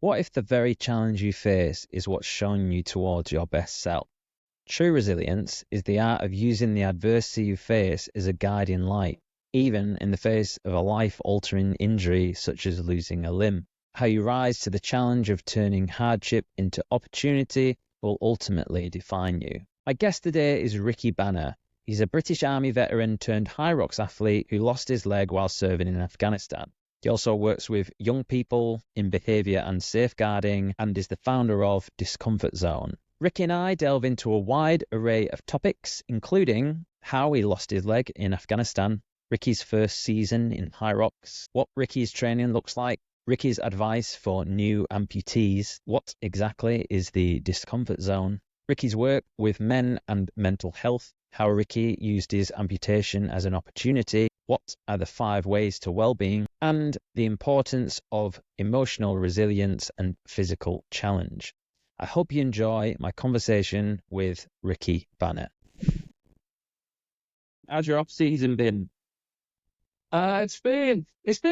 What if the very challenge you face is what's showing you towards your best self? True resilience is the art of using the adversity you face as a guiding light, even in the face of a life-altering injury such as losing a limb. How you rise to the challenge of turning hardship into opportunity will ultimately define you. My guest today is Ricky Banner. He's a British Army veteran turned Hyrox athlete who lost his leg while serving in Afghanistan. He also works with young people in behaviour and safeguarding and is the founder of Discomfort Zone. Ricky and I delve into a wide array of topics, including how he lost his leg in Afghanistan, Ricky's first season in Hyrox, what Ricky's training looks like, Ricky's advice for new amputees, what exactly is the Discomfort Zone, Ricky's work with men and mental health, how Ricky used his amputation as an opportunity, what are the 5 ways to well-being, and the importance of emotional resilience and physical challenge. I hope you enjoy my conversation with Ricky Banner. How's your off-season been? It's been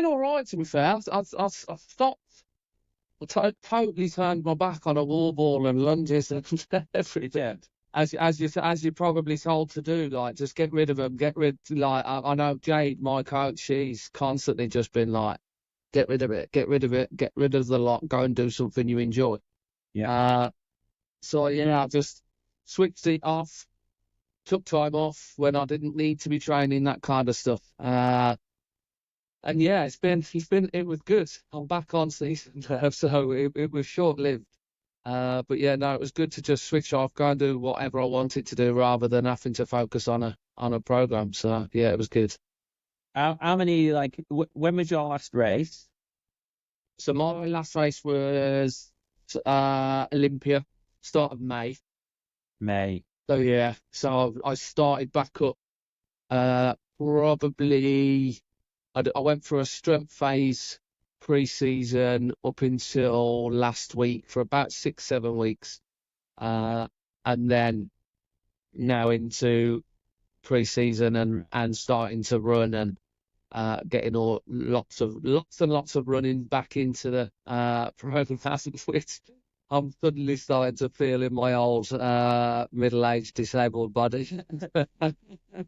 all right, to be fair. I've stopped. Totally turned my back on a wall ball and lunges and everything. As you're probably told to do, like, just get rid of them. Like, I know Jade, my coach, she's constantly just been like, get rid of it, get rid of the lot, go and do something you enjoy. Yeah. So I just switched it off, took time off when I didn't need to be training, that kind of stuff. And yeah, it was good. I'm back on season now, so it was short lived. But yeah, no, it was good to just switch off, go and do whatever I wanted to do rather than having to focus on a program. So yeah, it was good. How many, like, when was your last race? So my last race was Olympia, start of May. So yeah, so I started back up. Probably I went through a strength phase pre-season up until last week for about 6-7 weeks, and then now into pre-season and starting to run and getting lots and lots of running back into the program, which I'm suddenly starting to feel in my old middle-aged disabled body.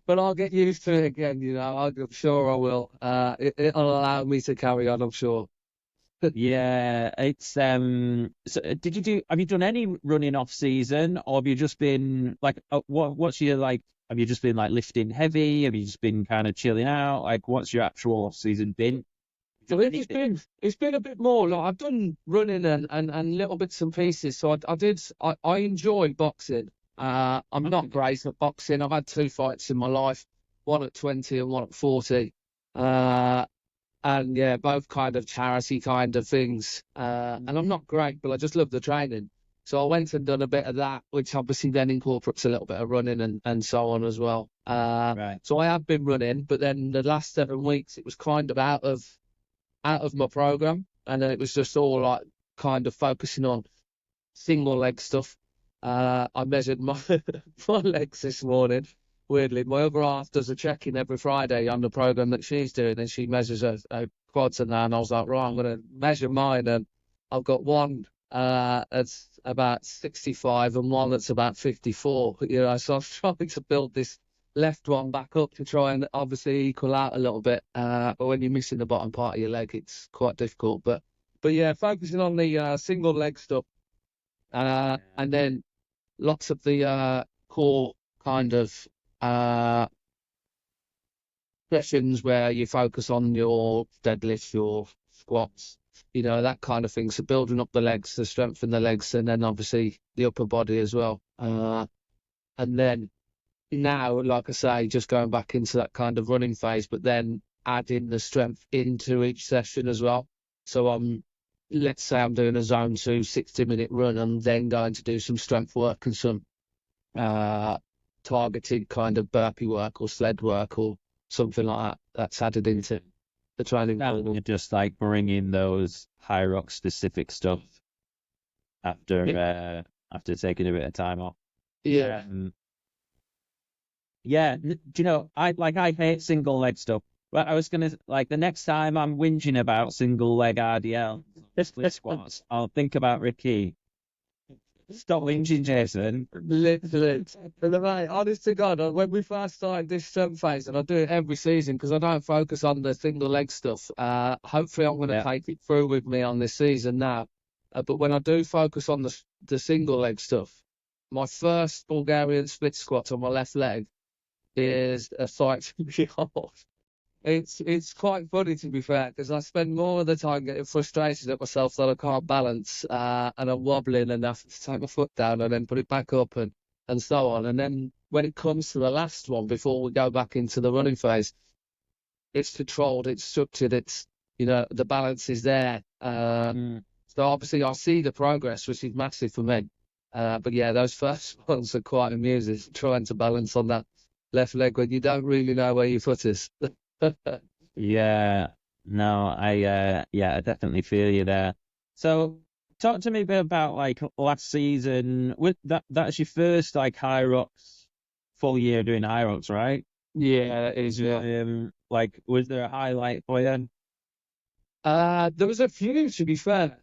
But I'll get used to it again, I'm sure I will. It'll allow me to carry on, I'm sure. Yeah, it's so have you done any running off season, or have you just been like what's your, like, have you just been like lifting heavy? Have you just been kind of chilling out? Like, what's your actual off season been? So it's been a bit more like I've done running and little bits and pieces. So I enjoy boxing. I'm not great at boxing. I've had 2 fights in my life, one at 20 and one at 40. And yeah, both kind of charity kind of things. And I'm not great, but I just love the training. So I went and done a bit of that, which obviously then incorporates a little bit of running and so on as well. Right. So I have been running, but then the last 7 weeks it was kind of out of my program, and then it was just all like kind of focusing on single leg stuff. I measured my legs this morning. Weirdly, my other half does a check-in every Friday on the program that she's doing, and she measures her quads and that. And I was like, right, I'm going to measure mine, and I've got one that's about 65 and one that's about 54. So I'm trying to build this left one back up to try and obviously equal out a little bit. But when you're missing the bottom part of your leg, it's quite difficult. But yeah, focusing on the single leg stuff, and then lots of the core kind of sessions where you focus on your deadlifts, your squats, that kind of thing. So building up the legs to strengthen the legs, and then obviously the upper body as well. And then now, like I say, just going back into that kind of running phase, but then adding the strength into each session as well. So let's say I'm doing a zone 2 60-minute run, and then going to do some strength work and some targeted kind of burpee work or sled work or something like that. That's added into the training. You're just like bringing those Hyrox specific stuff after taking a bit of time off. Yeah. Yeah, do you know, I hate single leg stuff. Well, I was gonna like the next time I'm whinging about single leg RDL split squats, I'll think about Ricky. Stop whinging, Jason. Literally. But mate, honest to God, when we first started this phase, and I do it every season because I don't focus on the single leg stuff. Hopefully, I'm going to take it through with me on this season now. But when I do focus on the single leg stuff, my first Bulgarian split squat on my left leg is a sight to behold. It's quite funny, to be fair, because I spend more of the time getting frustrated at myself that I can't balance, and I'm wobbling and have to take my foot down and then put it back up and so on. And then when it comes to the last one, before we go back into the running phase, it's controlled, it's structured, it's, the balance is there. So obviously I see the progress, which is massive for me. But yeah, those first ones are quite amusing, trying to balance on that left leg when you don't really know where your foot is. Yeah, no, I definitely feel you there. So talk to me a bit about like last season. With that's your first like Hyrox full year doing Hyrox, right? Yeah, it is. Yeah. Like, was there a highlight for you? There was a few, to be fair.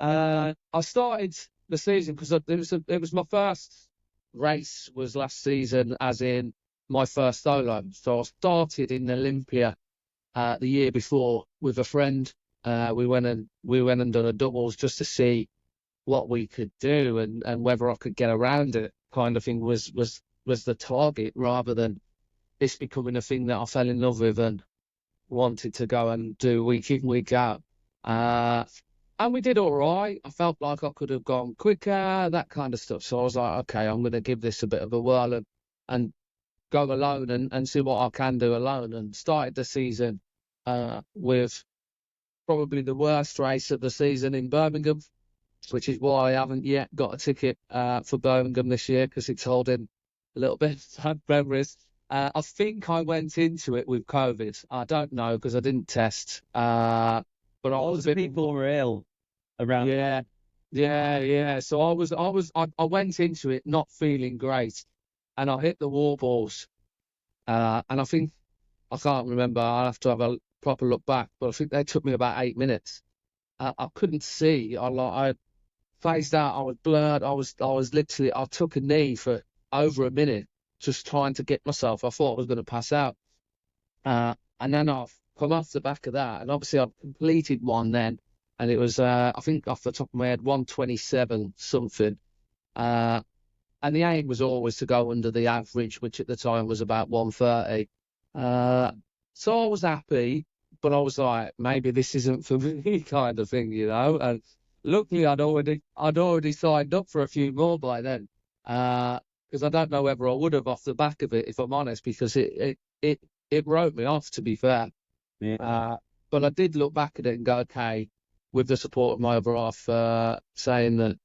I started the season because it was my first race was last season, as in my first solo. So I started in Olympia the year before with a friend. We went and done a doubles just to see what we could do and whether I could get around it, kind of thing was the target, rather than this becoming a thing that I fell in love with and wanted to go and do week in, week out. And we did all right. I felt like I could have gone quicker, that kind of stuff. So I was like, okay, I'm going to give this a bit of a whirl and go alone and see what I can do alone. And started the season with probably the worst race of the season in Birmingham, which is why I haven't yet got a ticket for Birmingham this year, because it's holding a little bit of bad memories. I think I went into it with COVID. I don't know because I didn't test. But Loads of people were ill around. Yeah. So I went into it not feeling great, and I hit the wall balls. And I think, I can't remember. I'll have to have a proper look back, but I think they took me about 8 minutes. I couldn't see. I phased out. I was blurred. I was literally. I took a knee for over a minute, just trying to get myself. I thought I was going to pass out. And then I've come off the back of that, and obviously I've completed one then, and it was I think off the top of my head 127 something. And the aim was always to go under the average, which at the time was about 130. So I was happy, but I was like, maybe this isn't for me, kind of thing, And luckily, I'd already signed up for a few more by then, because I don't know whether I would have off the back of it, if I'm honest, because it wrote me off, to be fair. Yeah. But I did look back at it and go, okay, with the support of my other half, saying that,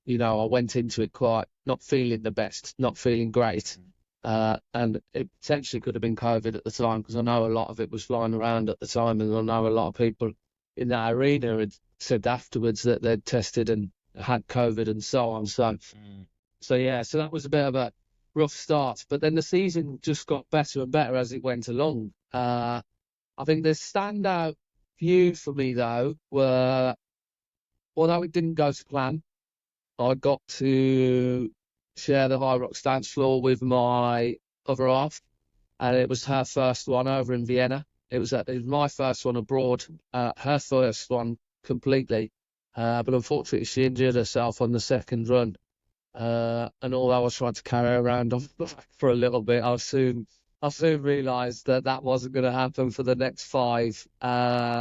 I went into it quite not feeling the best, not feeling great. And it potentially could have been COVID at the time, because I know a lot of it was flying around at the time, and I know a lot of people in that arena had said afterwards that they'd tested and had COVID and so on. So that was a bit of a rough start. But then the season just got better and better as it went along. I think the standout few for me, though, were, although it didn't go to plan, I got to share the Hyrox dance floor with my other half, and it was her first one over in Vienna. It was my first one abroad, her first one completely. But unfortunately, she injured herself on the second run. And although I was trying to carry her around on the back for a little bit, I soon realised that wasn't going to happen for the next 5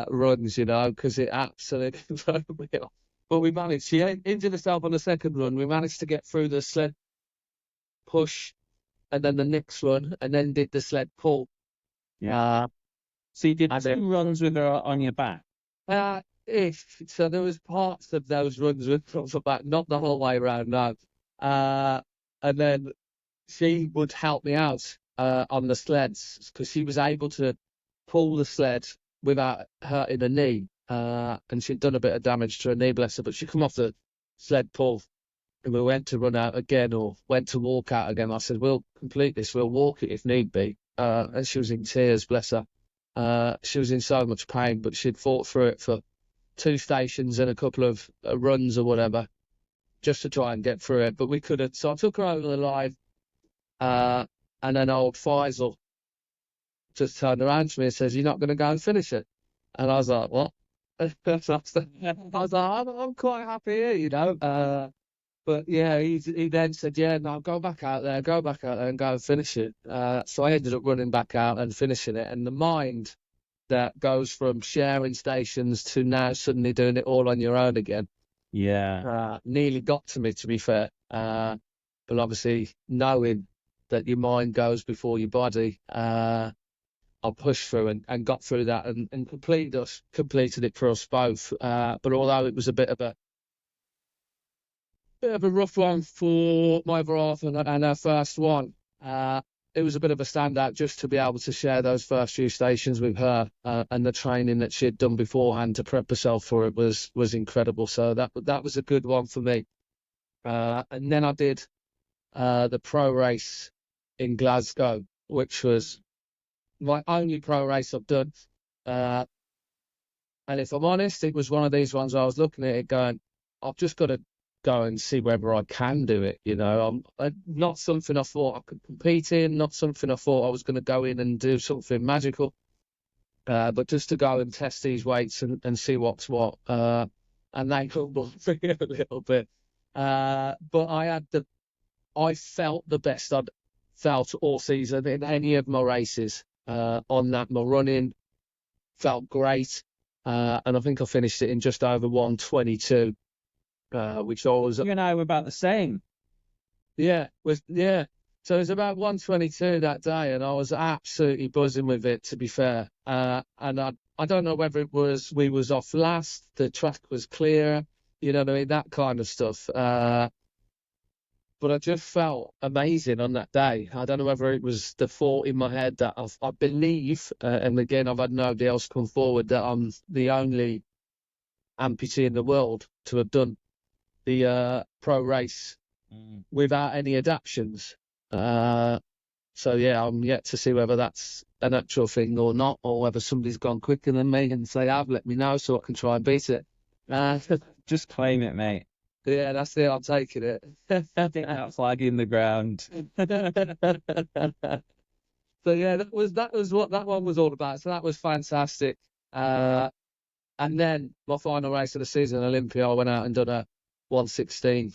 runs, because it absolutely threw me off. But we managed. She injured herself on the second run. We managed to get through the sled push, and then the next run, and then did the sled pull. Yeah. So you did 2 runs with her on your back? So there was parts of those runs with her on the back, not the whole way around, no. And then she would help me out on the sleds, because she was able to pull the sled without hurting her knee. And she'd done a bit of damage to her knee, bless her, but she come off the sled pull, and we went to run out again, or went to walk out again. I said, we'll complete this, we'll walk it if need be. And she was in tears, bless her. She was in so much pain, but she'd fought through it for 2 stations and a couple of runs or whatever, just to try and get through it. But we couldn't. So I took her over the line, and then old Faisal just turned around to me and says, "You're not going to go and finish it?" And I was like, "What?" I was like, I'm quite happy here, you know. But yeah, he then said, "Yeah, no, go back out there and go and finish it." So I ended up running back out and finishing it. And the mind that goes from sharing stations to now suddenly doing it all on your own again, nearly got to me, to be fair. But obviously, knowing that your mind goes before your body, I pushed through and got through that and completed it for us both. But although it was a bit of a rough one for my other half and our first one, it was a bit of a standout just to be able to share those first few stations with her, and the training that she had done beforehand to prep herself for it was incredible. So that was a good one for me. And then I did the pro race in Glasgow, which was my only pro race I've done. And if I'm honest, it was one of these ones I was looking at it going, I've just got to go and see whether I can do it. You know, not something I thought I could compete in, not something I thought I was going to go in and do something magical, but just to go and test these weights and see what's what. And they humbled me a little bit. But I felt the best I'd felt all season in any of my races. On that, my running felt great, and I think I finished it in just over 1:22, which I was. You and I were about the same. Yeah. So it was about 1:22 that day, and I was absolutely buzzing with it, to be fair. And I don't know whether it was we was off last, the track was clear, you know what I mean, that kind of stuff. But I just felt amazing on that day. I don't know whether it was the thought in my head that I believe, and again, I've had nobody else come forward, that I'm the only amputee in the world to have done the pro race without any adaptions. So yeah, I'm yet to see whether that's an actual thing or not, or whether somebody's gone quicker than me and say, "I've let me know so I can try and beat it." Just claim it, mate. Yeah, that's it. I'm taking it. Stick that flag in the ground. So yeah, that was what that one was all about. So that was fantastic. And then my final race of the season, Olympia, I went out and done a 1:16,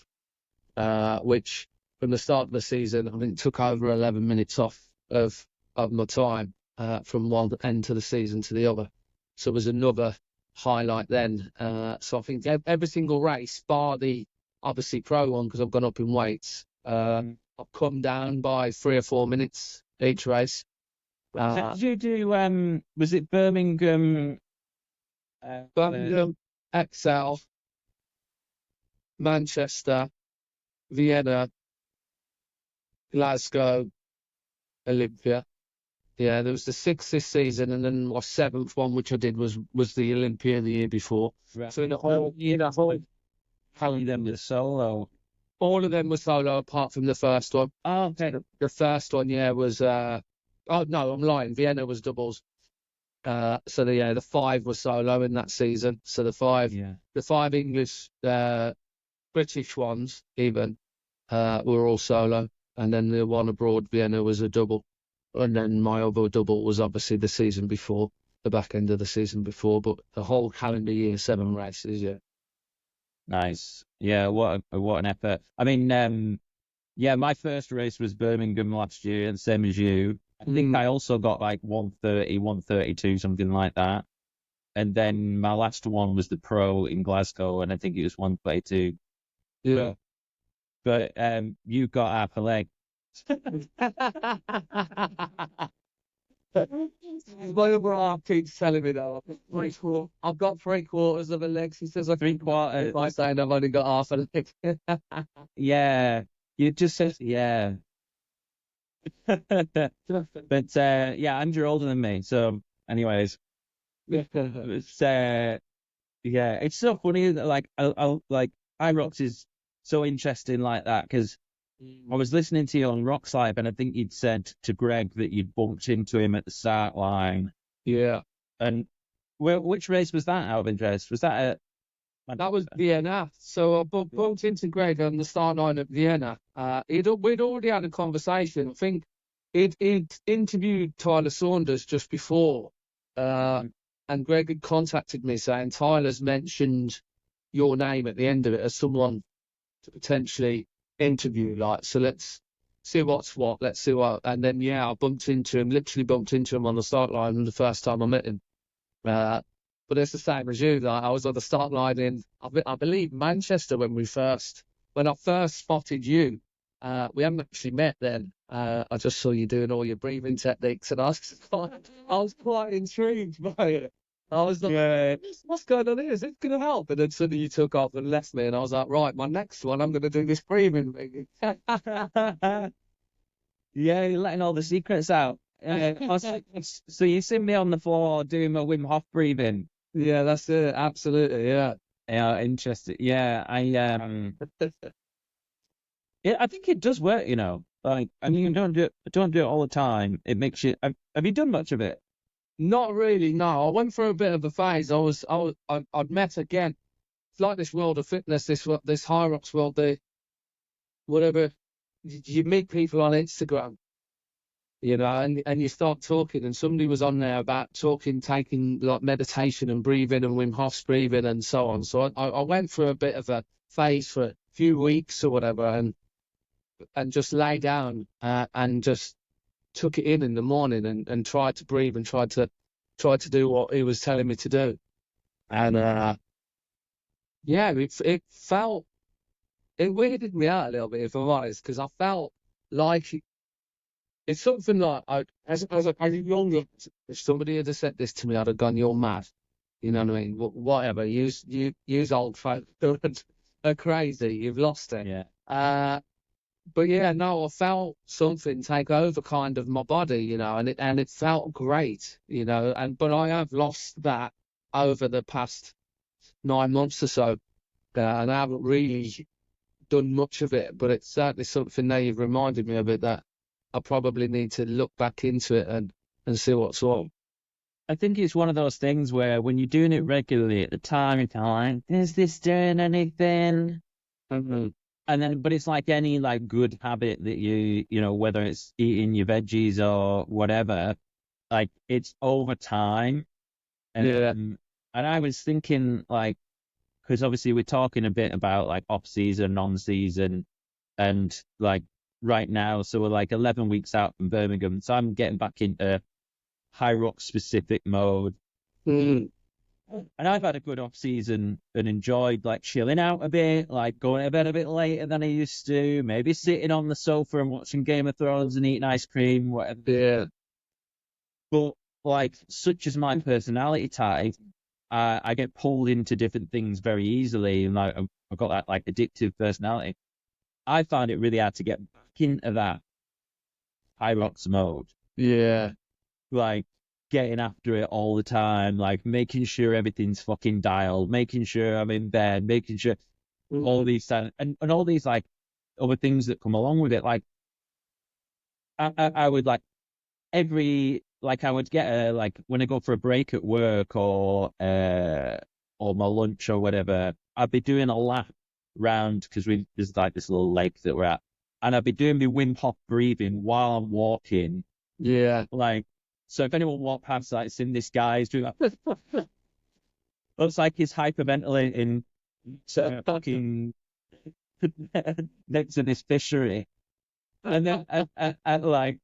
which from the start of the season, I think took over 11 minutes off of my time, from one end to the season to the other. So it was another highlight then. So I think every single race, bar the obviously pro one, because I've gone up in weights, I've come down by 3 or 4 minutes each race. Did you do, was it Birmingham? Birmingham, Excel, Manchester, Vienna, Glasgow, Olympia. Yeah, there was the 6th this season, and then my 7th one, which I did, was the Olympia the year before. Right. So in the whole How many of them were solo? all of them were solo apart from the first one. Oh, okay. The first one, yeah, was oh no, I'm lying. Vienna was doubles. So the 5 were solo in that season. So the 5 English, British ones even, were all solo, and then the one abroad, Vienna, was a double. And then my other double was obviously the season before, the back end of the season before, but the whole calendar year, 7 races, yeah. Nice. Yeah, what an effort. I mean, yeah, my first race was Birmingham last year, and same as you. I think I also got like 1:30, 1:32, something like that. And then my last one was the pro in Glasgow, and I think it was 1:22. Yeah. But you got half a leg. My other half keeps telling me that I've got 3/4 of a leg. He says 3/4. by saying I've only got half a leg. Yeah, you just said yeah. But yeah, and you're older than me. So, anyways, it's yeah, it's so funny that like like Hyrox is so interesting like that, because I was listening to you on Rock's Live, and I think you'd said to Greg that you'd bumped into him at the start line, Yeah. And which race was that, out of interest? Was that That was Vienna. So I bumped into Greg on the start line at Vienna. We'd already had a conversation. I think he'd interviewed Tyler Saunders just before, and Greg had contacted me saying Tyler's mentioned your name at the end of it as someone to potentially interview. Like, so let's see what's what. Let's see what. And then I literally bumped into him on the start line the first time I met him. But it's the same as you. Like, I was on the start line in, I believe, Manchester when I first spotted you. We hadn't actually met then. I just saw you doing all your breathing techniques, and I was quite intrigued by it. I was like, what's going on here? Is it going to help? And then suddenly you took off and left me, and I was like, right, my next one, I'm going to do this breathing thing. Yeah, you're letting all the secrets out. So you see me on the floor doing my Wim Hof breathing. Yeah, that's it. Absolutely, yeah. Yeah, interesting. Yeah, yeah, I think it does work, you know. Like, I mean, you don't do it all the time. It makes you. Have you done much of it? Not really, no. I went through a bit of a phase. I'd met again. It's like this world of fitness, this Hyrox world. Whatever. You meet people on Instagram, you know, and you start talking, and somebody was on there about taking like meditation and breathing and Wim Hof's breathing and so on. So I went through a bit of a phase for a few weeks or whatever, and just lay down and just took it in the morning and tried to breathe and tried to do what he was telling me to do. And it weirded me out a little bit, if I'm honest, because I felt like it's something like as a young, if somebody had said this to me, I'd have gone, "You're mad," you know what I mean? Whatever, use old folk are crazy. You've lost it. Yeah. But yeah, no, I felt something take over kind of my body, you know, and it felt great, you know, but I have lost that over the past 9 months or so, and I haven't really done much of it, but it's certainly something now you've reminded me of it, that I probably need to look back into it and see what's wrong. I think it's one of those things where when you're doing it regularly at the time, you're kind of like, is this doing anything? Mm-hmm. And then, but it's like any like good habit that you know, whether it's eating your veggies or whatever, like it's over time. And I was thinking, like, because obviously we're talking a bit about like off season, on season, and like right now, so we're like 11 weeks out from Birmingham, so I'm getting back into Hyrox specific mode. Mm-hmm. And I've had a good off season and enjoyed like chilling out a bit, like going to bed a bit later than I used to, maybe sitting on the sofa and watching Game of Thrones and eating ice cream, whatever. Yeah. But like, such as my personality type, I get pulled into different things very easily, and like I've got that like addictive personality. I found it really hard to get back into that Hyrox mode. Yeah. Like getting after it all the time, like making sure everything's fucking dialed, making sure I'm in bed, making sure all these and all these like other things that come along with it. Like I would like I would get a, like when I go for a break at work or my lunch or whatever, I'd be doing a lap round, because there's like this little lake that we're at, and I'd be doing my Wim Hof breathing while I'm walking. Yeah. Like, so if anyone walked past, like, seeing this guy is doing that, looks like he's hyperventilating, fucking next to this fishery, and then and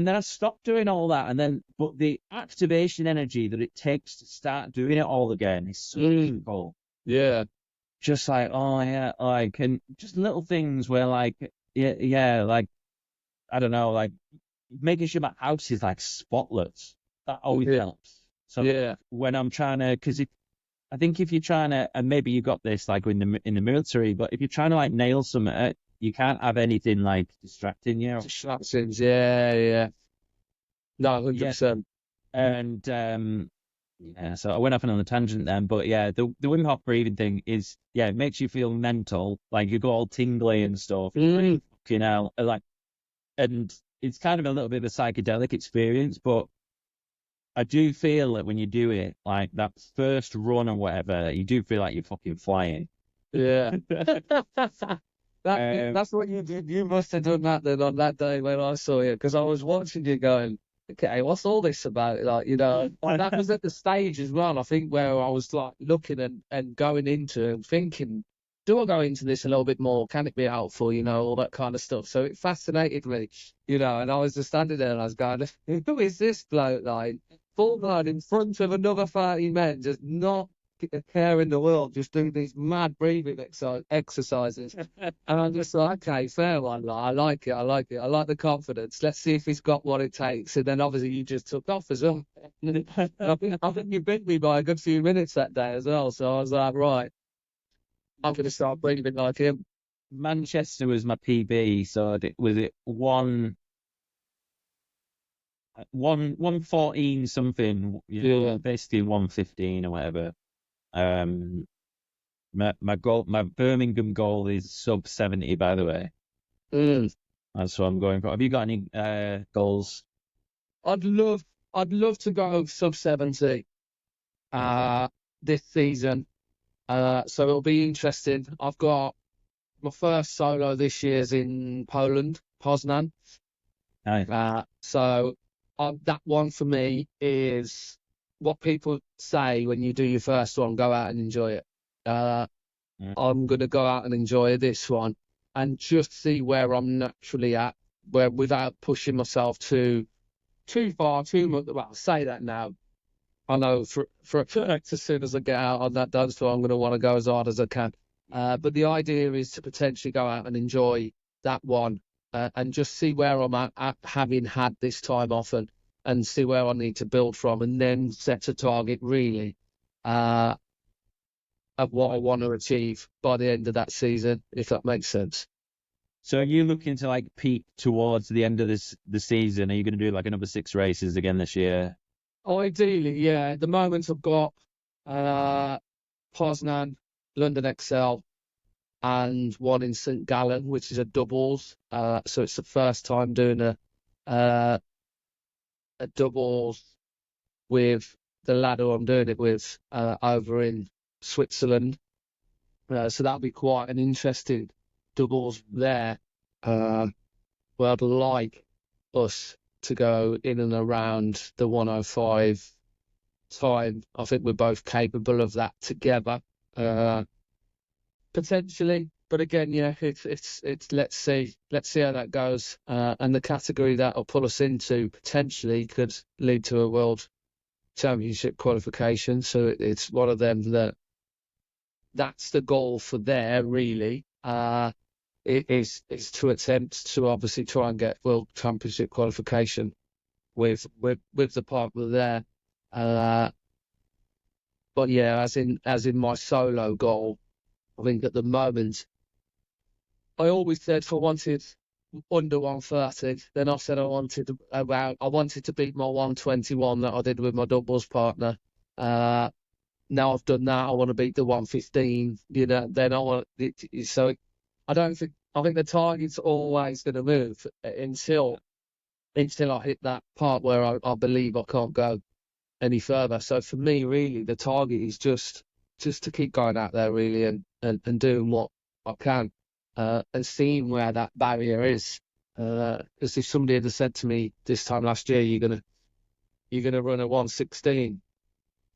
then I stopped doing all that, but the activation energy that it takes to start doing it all again is so difficult. Yeah. Just like, oh yeah, like, and just little things where like, yeah, like, I don't know, like making sure my house is like spotless. That always helps. So when I'm trying to, because I think if you're trying to, and maybe you got this like in the military, but if you're trying to like nail something, you can't have anything like distracting you. Distractions, yeah. No, 100%. And yeah, so I went off on a tangent then, but yeah, the Wim Hof breathing thing is, it makes you feel mental, like you go all tingly and stuff. You know, like, and it's kind of a little bit of a psychedelic experience, but I do feel that when you do it, like that first run or whatever, you do feel like you're fucking flying. Yeah. That's what you did. You must have done that then on that day when I saw you, because I was watching you going, okay, what's all this about? Like, you know, and that was at the stage as well, I think, where I was like looking and going into and thinking, do I go into this a little bit more? Can it be helpful? You know, all that kind of stuff. So it fascinated me, you know, and I was just standing there and I was going, who is this bloke, like, full blood in front of another 30 men, just not a care in the world, just doing these mad breathing exercises. And I'm just like, okay, fair one. Like, I like it. I like the confidence. Let's see if he's got what it takes. And then obviously you just took off as well. I think you beat me by a good few minutes that day as well. So I was like, right, I'm going to start breathing like him. Manchester was my PB, so was it 114 something, Yeah. basically 115 or whatever. My goal, my Birmingham goal is sub 70, by the way. That's what I'm going for. Have you got any goals? I'd love to go sub 70 this season. So it'll be interesting. I've got my first solo this year's in Poland, Poznan. Nice. So that one for me is what people say when you do your first one, go out and enjoy it. I'm going to go out and enjoy this one and just see where I'm naturally at, where without pushing myself too far, too much. Well, I'll say that now. I know for a fact as soon as I get out on that dance floor, I'm going to want to go as hard as I can. But the idea is to potentially go out and enjoy that one and just see where I'm at having had this time off and see where I need to build from, and then set a target really of what I want to achieve by the end of that season, if that makes sense. So are you looking to like peak towards the end of the season? Are you going to do like another 6 races again this year? Ideally, yeah. At the moment, I've got Poznan, London XL, and one in St Gallen, which is a doubles. So it's the first time doing a doubles with the lad who I'm doing it with over in Switzerland. So that'll be quite an interesting doubles there. Where I'd like us to go in and around the 105 time. I think we're both capable of that together, potentially. But again, yeah, it's let's see how that goes. And the category that will pull us into potentially could lead to a world championship qualification. So it's one of them that's the goal for there really. It is to attempt to obviously try and get world championship qualification with the partner there. But yeah, as in my solo goal, I think at the moment, I always said I wanted under 130. Then I said I wanted to beat my 121 that I did with my doubles partner. Now I've done that, I want to beat the 115. You know, then I want so. I think the target's always going to move until I hit that part where I believe I can't go any further. So for me, really, the target is just to keep going out there, really, and doing what I can, and seeing where that barrier is. Because if somebody had said to me this time last year, you're gonna run a 116,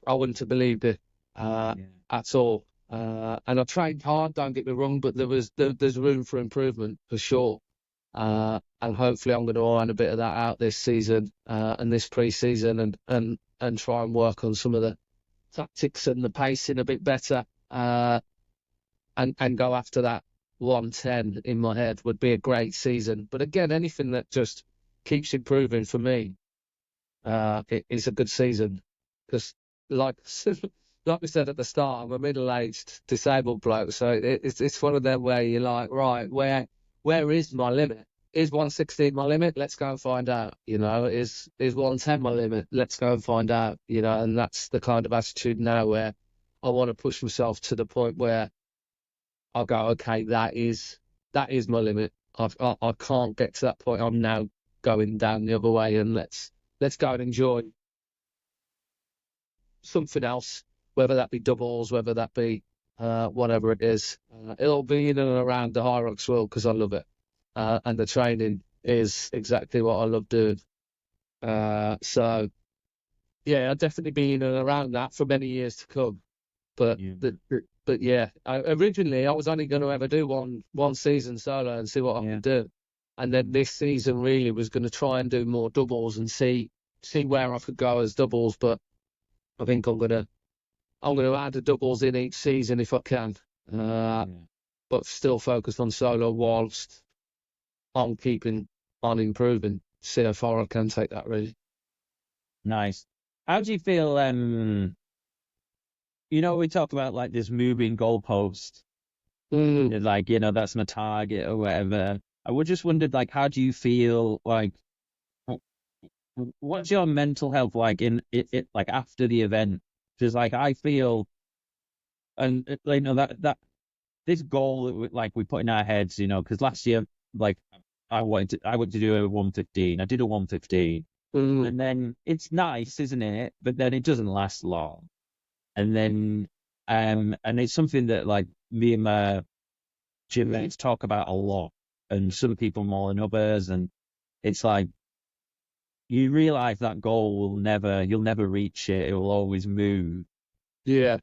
I wouldn't have believed it at all. And I trained hard, don't get me wrong, but there's room for improvement for sure. And hopefully I'm going to iron a bit of that out this season and this pre-season and try and work on some of the tactics and the pacing a bit better and go after that 110 in my head would be a great season. But again, anything that just keeps improving for me is a good season, because like we said at the start, I'm a middle-aged disabled bloke, so it's one of them where you're like, right, where is my limit? Is 116 my limit? Let's go and find out. You know, is 110 my limit? Let's go and find out. You know, and that's the kind of attitude now where I want to push myself to the point where I go, okay, that is my limit. I can't get to that point. I'm now going down the other way, and let's go and enjoy something else, whether that be doubles, whether that be whatever it is. It'll be in and around the Hyrox world because I love it. And the training is exactly what I love doing. So, yeah, I'll definitely be in and around that for many years to come. But yeah, originally I was only going to ever do one season solo and see what I could do. And then this season really was going to try and do more doubles and see where I could go as doubles. But I think I'm gonna add the doubles in each season if I can. But still focused on solo whilst I'm keeping on improving. See how far I can take that really. Nice. How do you feel? We talk about like this moving goalpost, like that's my target or whatever. I would just wondered, like, how do you feel? Like, what's your mental health like in it like after the event? Because like I feel, and that this goal that we put in our heads, because last year like I went to do a 115. I did a 115, and then it's nice, isn't it? But then it doesn't last long. And then, and it's something that like me and my gym mates talk about a lot, and some people more than others. And it's like, you realize that goal you'll never reach it. It will always move. Yeah.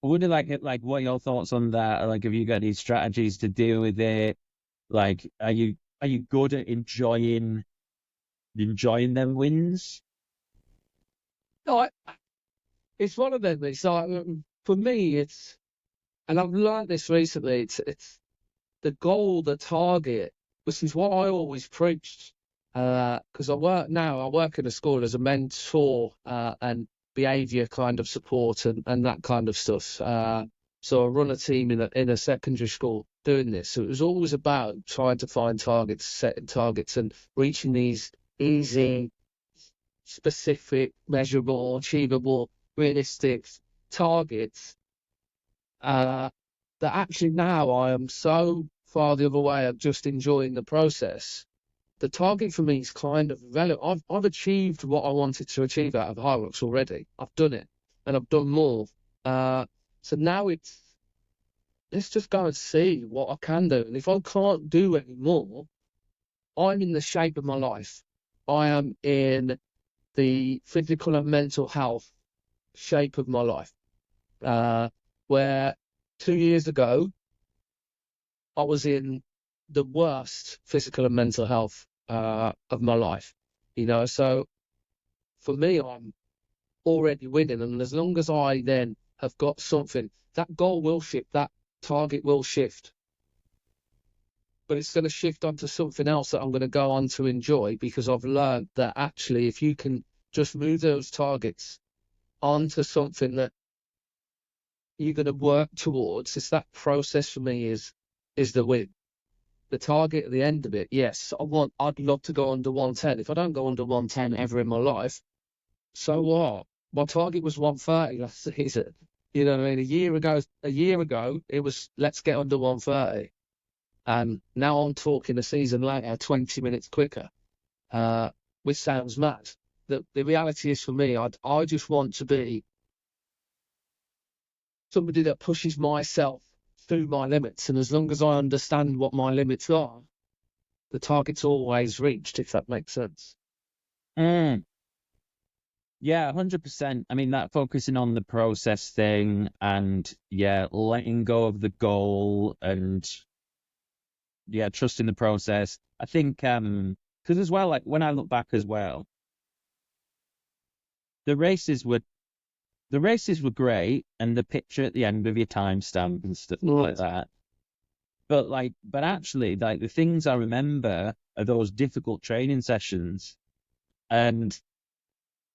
I wonder what are your thoughts on that? Like, have you got any strategies to deal with it? Like, are you good at enjoying them wins? No, it's one of them. It's like, for me, and I've learned this recently. It's the goal, the target, which is what I always preached. Because I work in a school as a mentor and behaviour kind of support and that kind of stuff. So I run a team in a secondary school doing this. So it was always about trying to find targets, setting targets, and reaching these easy, specific, measurable, achievable, realistic targets. That actually now I am so far the other way of just enjoying the process. The target for me is kind of relevant. I've achieved what I wanted to achieve out of Hyrox already. I've done it, and I've done more. So now let's just go and see what I can do. And if I can't do any more, I'm in the shape of my life. I am in the physical and mental health shape of my life. Where 2 years ago, I was in the worst physical and mental health of my life, so for me, I'm already winning. And as long as I then have got something, that goal will shift, that target will shift, but it's going to shift onto something else that I'm going to go on to enjoy, because I've learned that actually if you can just move those targets onto something that you're going to work towards, it's that process for me is the win. The target at the end of it, yes, I'd love to go under 110. If I don't go under 110 ever in my life, so what? My target was 130 last season. You know what I mean? A year ago, it was let's get under 130. And now I'm talking a season later, 20 minutes quicker, which sounds mad. The reality is for me, I just want to be somebody that pushes myself through my limits, and as long as I understand what my limits are, the target's always reached, if that makes sense. Yeah, 100%. I mean, that focusing on the process thing, and letting go of the goal, and trusting the process. I think because as well, like when I look back as well, the races were great, and the picture at the end of your timestamp and stuff like that. But actually, like the things I remember are those difficult training sessions, and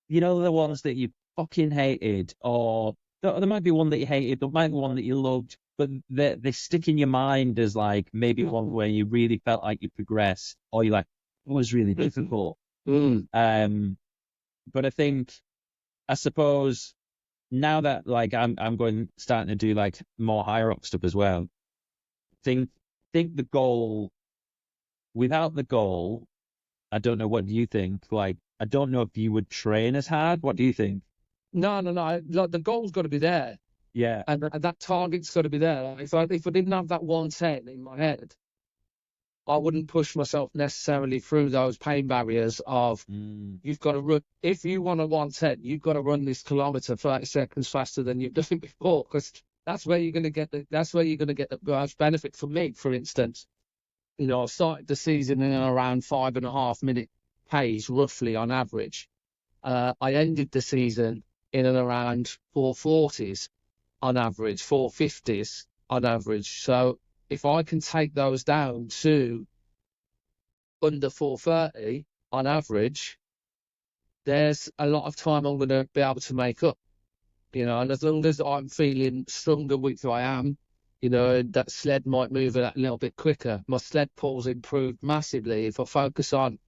the ones that you fucking hated, or there might be one that you hated, there might be one that you loved, but they stick in your mind as like maybe one where you really felt like you progressed, or you're like, it was really difficult. But I suppose now that like I'm starting to do like more Hyrox stuff as well, think the goal, without the goal, I don't know, what do you think? Like, I don't know if you would train as hard. What do you think? No. Like, the goal's got to be there, Yeah. and that target's got to be there. Like, if I didn't have that 110 in my head, I wouldn't push myself necessarily through those pain barriers of you've got to run. If you want a 110, you've got to run this kilometre 30 seconds faster than you've done before, because that's where you're going to get the most benefit. For me, for instance, I started the season in around 5.5 minute pace, roughly on average. I ended the season in and around 440s on average, 450s on average. So if I can take those down to under 430 on average, there's a lot of time I'm going to be able to make up. And as long as I'm feeling stronger, which I am, that sled might move a little bit quicker. My sled pulls improved massively if I focus on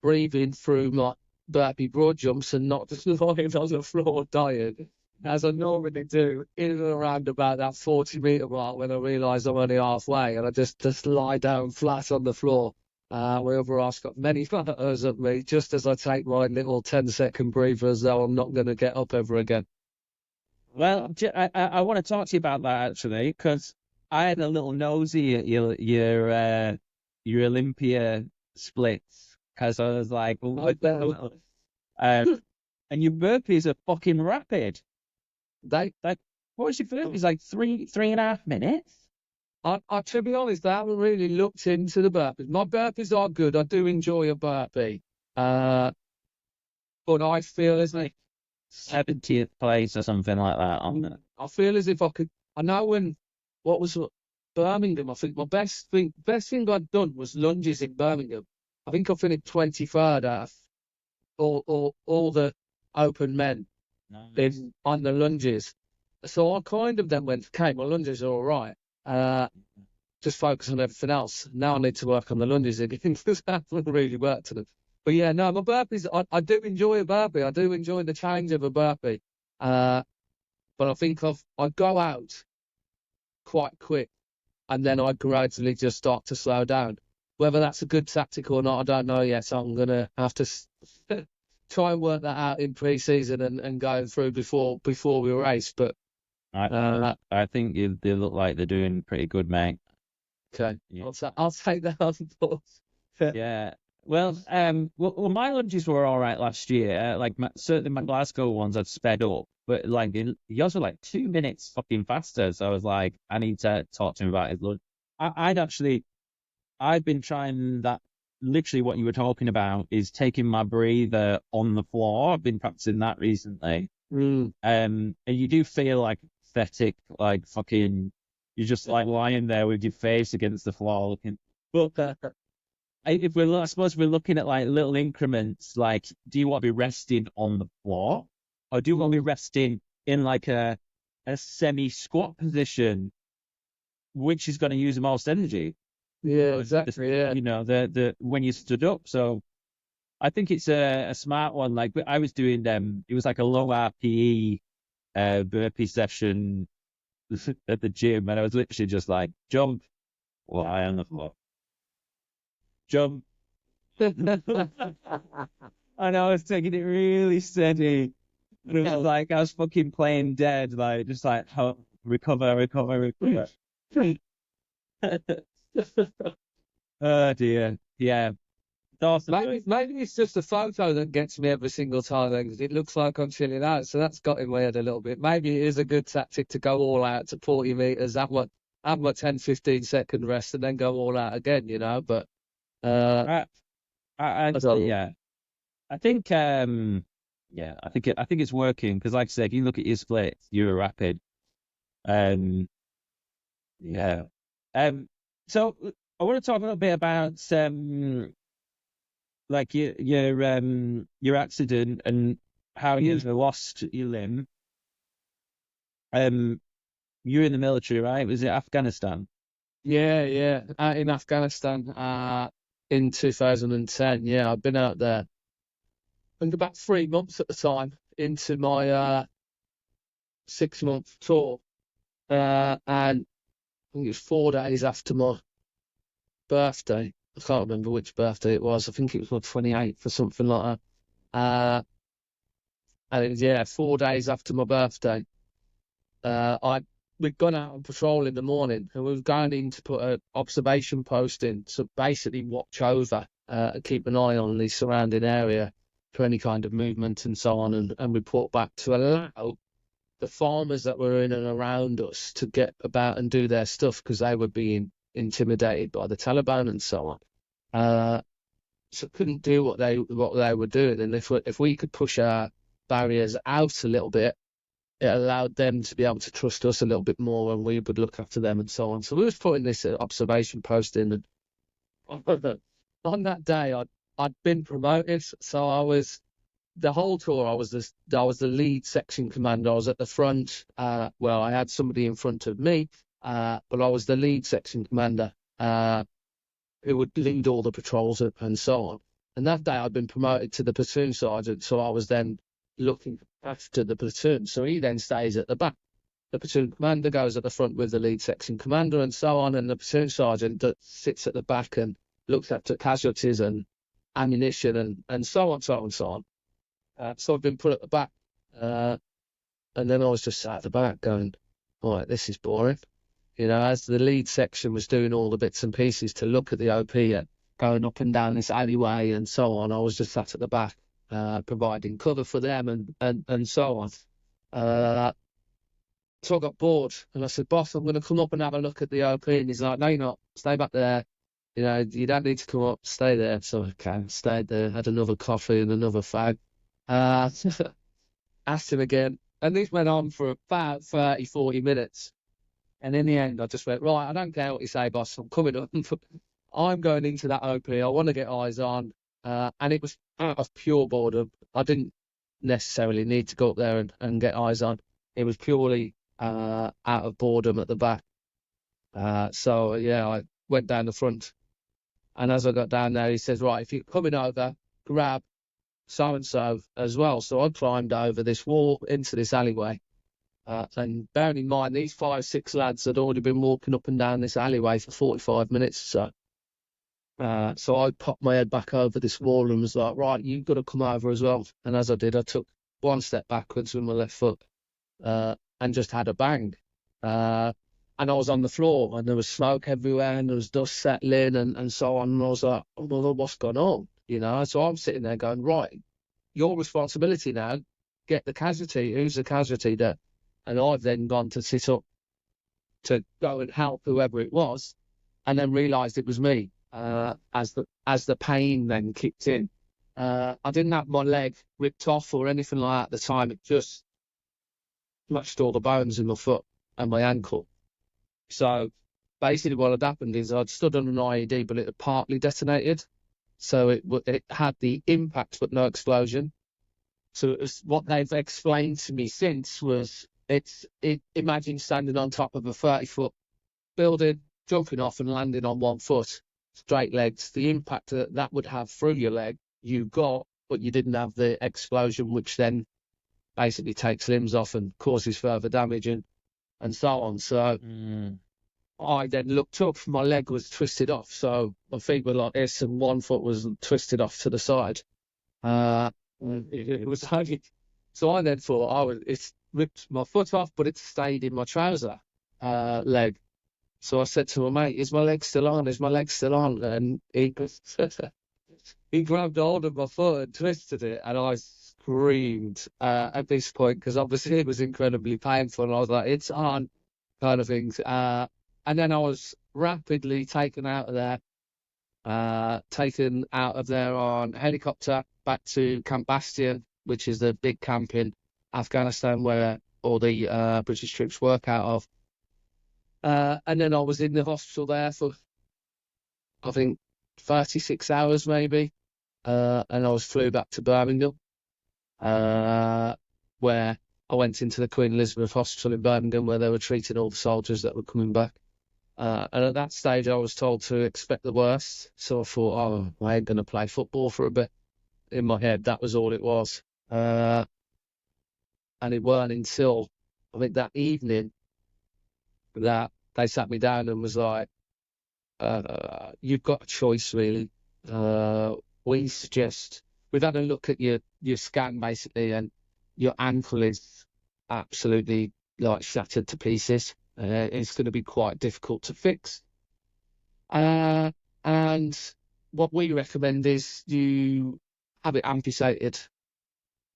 breathing through my burpee broad jumps and not just lying on the floor dying, as I normally do, in and around about that 40-metre mark when I realise I'm only halfway, and I just lie down flat on the floor. My other half's got many photos of me just as I take my little 10-second breather as though I'm not going to get up ever again. Well, I want to talk to you about that actually, because I had a little nosy at your Olympia splits, because I was like, and your burpees are fucking rapid. What was your burpees, like 3.5 minutes? To be honest, I haven't really looked into the burpees. My burpees are good. I do enjoy a burpee. But I feel as if 70th place or something like that. I feel as if I could. I know what was Birmingham. I think my best thing I'd done was lunges in Birmingham. I think I finished 23rd out of all the open men on the lunges. So I kind of then went, okay, my lunges are all right. Just focus on everything else. Now I need to work on the lunges again because I haven't really worked on them. But yeah, no, my burpees, I do enjoy a burpee. I do enjoy the challenge of a burpee. But I think I go out quite quick and then I gradually just start to slow down. Whether that's a good tactic or not, I don't know yet. So I'm going to have to try and work that out in pre-season and going through before we race. But I think they look like they're doing pretty good, mate. Okay, yeah. I'll take that on board. Yeah. Well, my lunges were all right last year. Like certainly my Glasgow ones, I'd sped up, but like yours were like 2 minutes fucking faster. So I was like, I need to talk to him about his lunge. I've been trying that. Literally, what you were talking about is taking my breather on the floor. I've been practicing that recently. And you do feel like pathetic, like fucking. You're just like lying there with your face against the floor, looking. But I suppose we're looking at like little increments. Like, do you want to be resting on the floor, or do you want to be resting in like a semi-squat position, which is going to use the most energy? Yeah, exactly. Yeah, the when you stood up. So I think it's a smart one. Like I was doing it was like a low RPE burpee session at the gym, and I was literally just like jump, lie on the floor, jump. And I was taking it really steady. And it was like I was fucking playing dead, like just like recover. Oh dear, yeah. Maybe it's just a photo that gets me every single time because it looks like I'm chilling out. So that's got in my head a little bit. Maybe it is a good tactic to go all out to 40 meters, have my 10-15 second rest, and then go all out again. But I think I think it's working because, like I said, if you look at your splits, you're rapid. Yeah. So I want to talk a little bit about like your accident and how you lost your limb. You're in the military, right? Was it Afghanistan? Yeah. In Afghanistan, in 2010. Yeah, I've been out there. I think about 3 months at the time into my 6-month tour, and I think it was 4 days after my birthday. I can't remember which birthday it was. I think it was my 28th or something like that. And it was, 4 days after my birthday. We'd gone out on patrol in the morning, and we were going in to put an observation post in, so basically watch over, keep an eye on the surrounding area for any kind of movement and so on, and report back to allow the farmers that were in and around us to get about and do their stuff, because they were being intimidated by the Taliban and so on. So couldn't do what they were doing, and if we could push our barriers out a little bit, it allowed them to be able to trust us a little bit more, and we would look after them and so on. So we was putting this observation post in, and on that day I'd been promoted, so I was the whole tour. I was the lead section commander. I was at the front. Well, I had somebody in front of me, but I was the lead section commander, who would lead all the patrols and so on. And that day I'd been promoted to the platoon sergeant, so I was then looking after the platoon. So he then stays at the back. The platoon commander goes at the front with the lead section commander and so on, and the platoon sergeant that sits at the back and looks after casualties and ammunition and so on. So I've been put at the back, and then I was just sat at the back going, all right, this is boring. As the lead section was doing all the bits and pieces to look at the OP and going up and down this alleyway and so on, I was just sat at the back, providing cover for them and so on. So I got bored, and I said, boss, I'm going to come up and have a look at the OP. And he's like, no, you're not. Stay back there. You don't need to come up. Stay there. So I stayed there, had another coffee and another fag. Asked him again. And this went on for about 30, 40 minutes. And in the end, I just went, right, I don't care what you say, boss. I'm coming up. I'm going into that OP. I want to get eyes on. And it was out of pure boredom. I didn't necessarily need to go up there and get eyes on. It was purely out of boredom at the back. So I went down the front. And as I got down there, he says, right, if you're coming over, grab so-and-so as well. So I climbed over this wall into this alleyway. And bearing in mind, these 5, 6 lads had already been walking up and down this alleyway for 45 minutes or so. So I popped my head back over this wall and was like, right, you've got to come over as well. And as I did, I took one step backwards with my left foot and just had a bang. And I was on the floor, and there was smoke everywhere, and there was dust settling and so on. And I was like, oh, well, what's going on? So I'm sitting there going, right, your responsibility now, get the casualty. Who's the casualty there? And I've then gone to sit up to go and help whoever it was, and then realised it was me. As the pain then kicked in, I didn't have my leg ripped off or anything like that at the time. It just smashed all the bones in my foot and my ankle. So basically, what had happened is I'd stood on an IED, but it had partly detonated. So it had the impact but no explosion. So it was, what they've explained to me since was imagine standing on top of a 30-foot building, jumping off and landing on one foot, straight legs. The impact that would have through your leg, you got, but you didn't have the explosion, which then basically takes limbs off and causes further damage and so on. So I then looked up, my leg was twisted off. So my feet were like this and one foot was twisted off to the side. It was only, so I then thought, it's ripped my foot off, but it stayed in my trouser leg. So I said to my mate, is my leg still on? Is my leg still on? And he grabbed hold of my foot and twisted it, and I screamed at this point, because obviously it was incredibly painful, and I was like, it's on, kind of things. And then I was rapidly taken out of there on helicopter back to Camp Bastion, which is the big camp in Afghanistan where all the British troops work out of. And then I was in the hospital there for, I think, 36 hours maybe. And I was flew back to Birmingham, where I went into the Queen Elizabeth Hospital in Birmingham, where they were treating all the soldiers that were coming back. And at that stage, I was told to expect the worst. So I thought, I ain't going to play football for a bit. In my head, that was all it was. And it weren't until, I think, that evening that they sat me down and was like, you've got a choice, really. We suggest, we've had a look at your scan, basically, and your ankle is absolutely like shattered to pieces. It's going to be quite difficult to fix. And what we recommend is you have it amputated,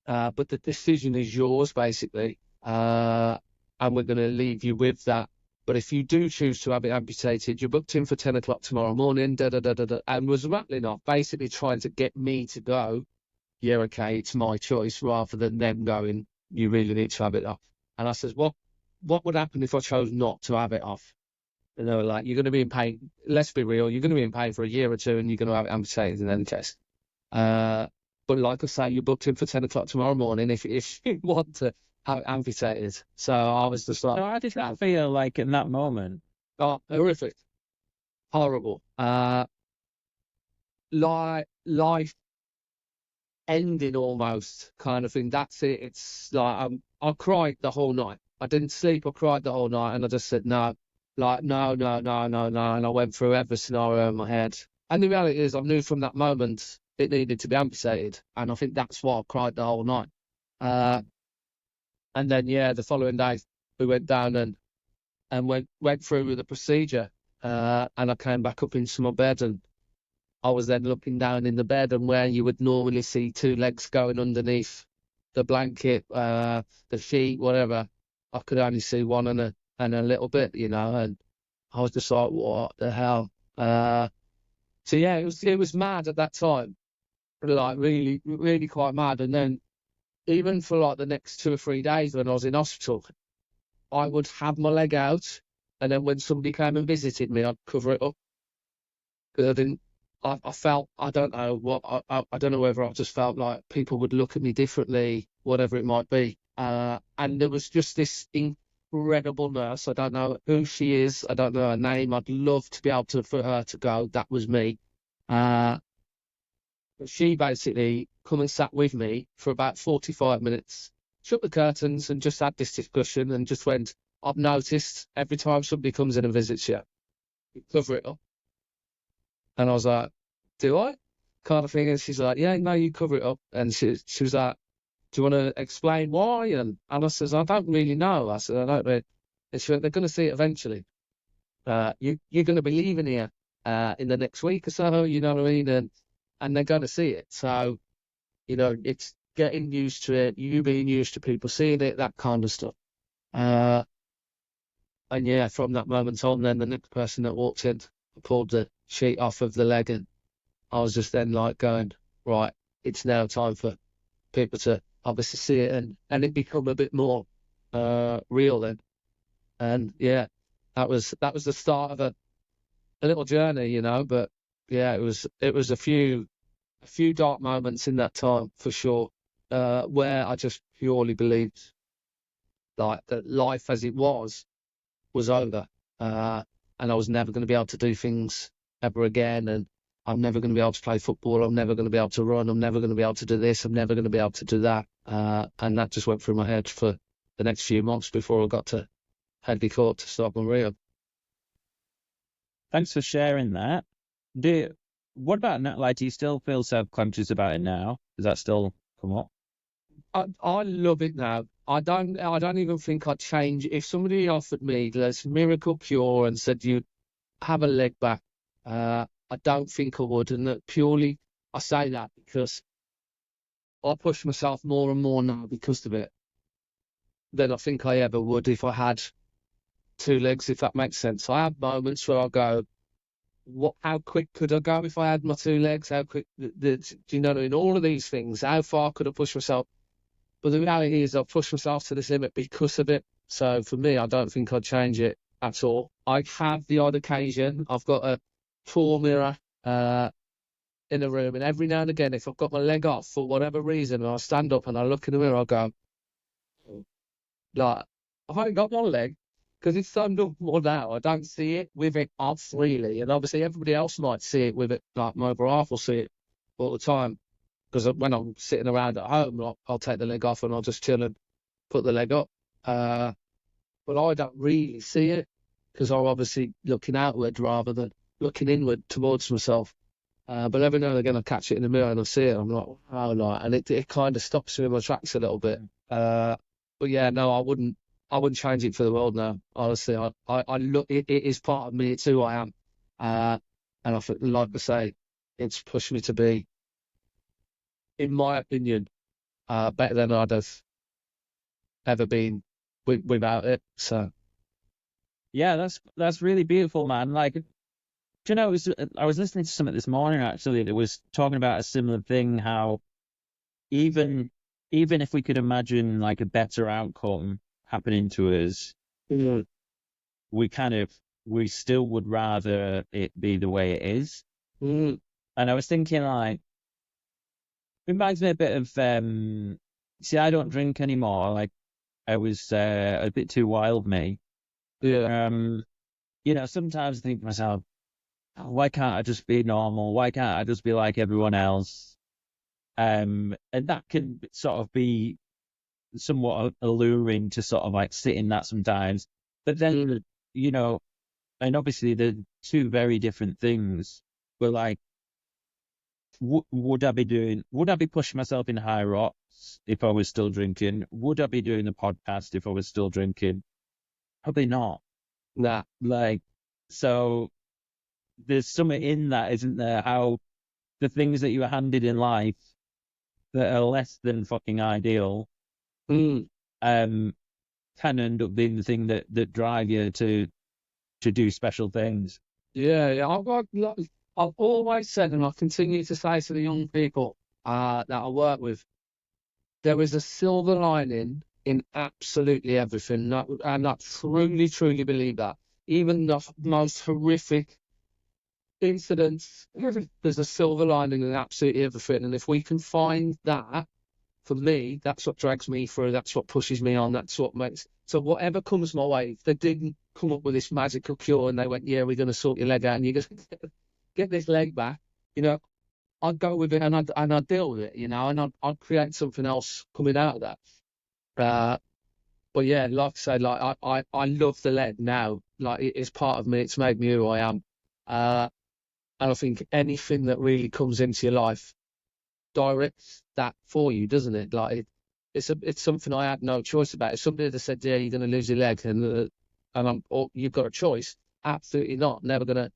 but the decision is yours, basically. And we're going to leave you with that. But if you do choose to have it amputated, you're booked in for 10 o'clock tomorrow morning, and was rattling off, basically trying to get me to go, yeah, okay, it's my choice, rather than them going, you really need to have it off. And I says, what would happen if I chose not to have it off? And they were like, you're going to be in pain. Let's be real, you're going to be in pain for a year or two, and you're going to have it amputated in any case. But like I say, you're booked in for 10 o'clock tomorrow morning if you want to have it amputated. So I was just like, So how did that feel like in that moment? oh, horrific, horrible. Like life ending almost, kind of thing. That's it. It's like I cried the whole night. I didn't sleep. I cried the whole night, and I just said no, like no, and I went through every scenario in my head. And the reality is, I knew from that moment it needed to be amputated, and I think that's why I cried the whole night. And then yeah, the following day we went down and went through with the procedure, and I came back up into my bed, and I was then looking down in the bed, and where you would normally see two legs going underneath the blanket, the sheet, whatever, I could only see one and a little bit, you know, and I was just like, what the hell? So yeah, it was mad at that time, like really, really quite mad. And then even for like the next 2 or 3 days when I was in hospital, I would have my leg out, and then when somebody came and visited me, I'd cover it up. Because I felt, I don't know what, I don't know whether I just felt like people would look at me differently, whatever it might be. And there was just this incredible nurse. I don't know who she is. I don't know her name. I'd love to be able to, for her to go, that was me. But she basically come and sat with me for about 45 minutes, shut the curtains and just had this discussion, and just went, I've noticed every time somebody comes in and visits you, you cover it up. And I was like, do I? Kind of thing. And she's like, yeah, no, you cover it up. And she was like, do you want to explain why? And I says, I don't really know. I said, I don't really. And she went, they're going to see it eventually. You're going to be leaving here in the next week or so, you know what I mean? And they're going to see it. So, you know, it's getting used to it, you being used to people seeing it, that kind of stuff. And yeah, from that moment on, then the next person that walked in, I pulled the sheet off of the leg, and I was just then like going, right, it's now time for people to obviously see it, and it become a bit more real then. And yeah, that was the start of a little journey, you know. But yeah, it was a few dark moments in that time for sure, where I just purely believed like that life as it was over, and I was never going to be able to do things ever again, and I'm never going to be able to play football, I'm never going to be able to run, I'm never going to be able to do this, I'm never going to be able to do that, and that just went through my head for the next few months before I got to Headley Court to start my rehab. Thanks for sharing that. What about now? Like, do you still feel self-conscious about it now? Does that still come up? I love it now. I don't even think I'd change if somebody offered me this miracle cure and said you have a leg back. I don't think I would, and that purely I say that because I push myself more and more now because of it than I think I ever would if I had two legs, if that makes sense. I have moments where I go, how quick could I go if I had my two legs? How quick, do you know what I mean? All of these things, how far could I push myself? But the reality is I've pushed myself to this limit because of it. So for me, I don't think I'd change it at all. I have the odd occasion. I've got a tall mirror in a room, and every now and again, if I've got my leg off for whatever reason, and I stand up and I look in the mirror, I go, like, I've only got one leg, because it's so normal now. I don't see it with it off, really. And obviously everybody else might see it with it, like my other half will see it all the time. Because when I'm sitting around at home, I'll take the leg off and I'll just chill and put the leg up. But I don't really see it, because I'm obviously looking outward rather than looking inward towards myself. But every now and again I catch it in the mirror and I see it, I'm like, oh, like, and it kind of stops me in my tracks a little bit. But yeah, no, I wouldn't change it for the world now. Honestly, I look, it is part of me. It's who I am. And I think, like I say, it's pushed me to be, in my opinion, better than I'd have ever been without it. So Yeah, that's really beautiful, man. Like, do you know, I was listening to something this morning actually that was talking about a similar thing, how even if we could imagine like a better outcome happening to us, we still would rather it be the way it is. mm, And I was thinking, like, it reminds me a bit of see, I don't drink anymore. Like, I was a bit too wild, me. yeah, You know, sometimes I think to myself, "Oh, why can't I just be normal? Why can't I just be like everyone else?" And that can sort of be somewhat alluring to sort of like sit in that sometimes. But then, you know, and obviously they're two very different things. But like, would I be pushing myself in Hyrox if I was still drinking? Would I be doing a podcast if I was still drinking? Probably not. nah, Like, so there's something in that, isn't there? How the things that you were handed in life that are less than fucking ideal, mm, can end up being the thing that drive you to do special things. yeah. I've always said, and I continue to say to the young people that I work with, there is a silver lining in absolutely everything, and I truly, truly believe that. Even the most horrific incidents, there's a silver lining in absolutely everything. And if we can find that, for me, that's what drags me through. That's what pushes me on. That's what makes. So whatever comes my way, if they didn't come up with this magical cure and they went, yeah, we're going to sort your leg out and you just get this leg back, you know, I'd go with it and I'd deal with it, you know, and I'd create something else coming out of that. But yeah, like I say, like I love the lead now. Like it's part of me. It's made me who I am. And I think anything that really comes into your life directs that for you, doesn't it? Like it's something I had no choice about. If somebody had said, "Yeah, you're going to lose your leg," or you've got a choice, absolutely not. Never gonna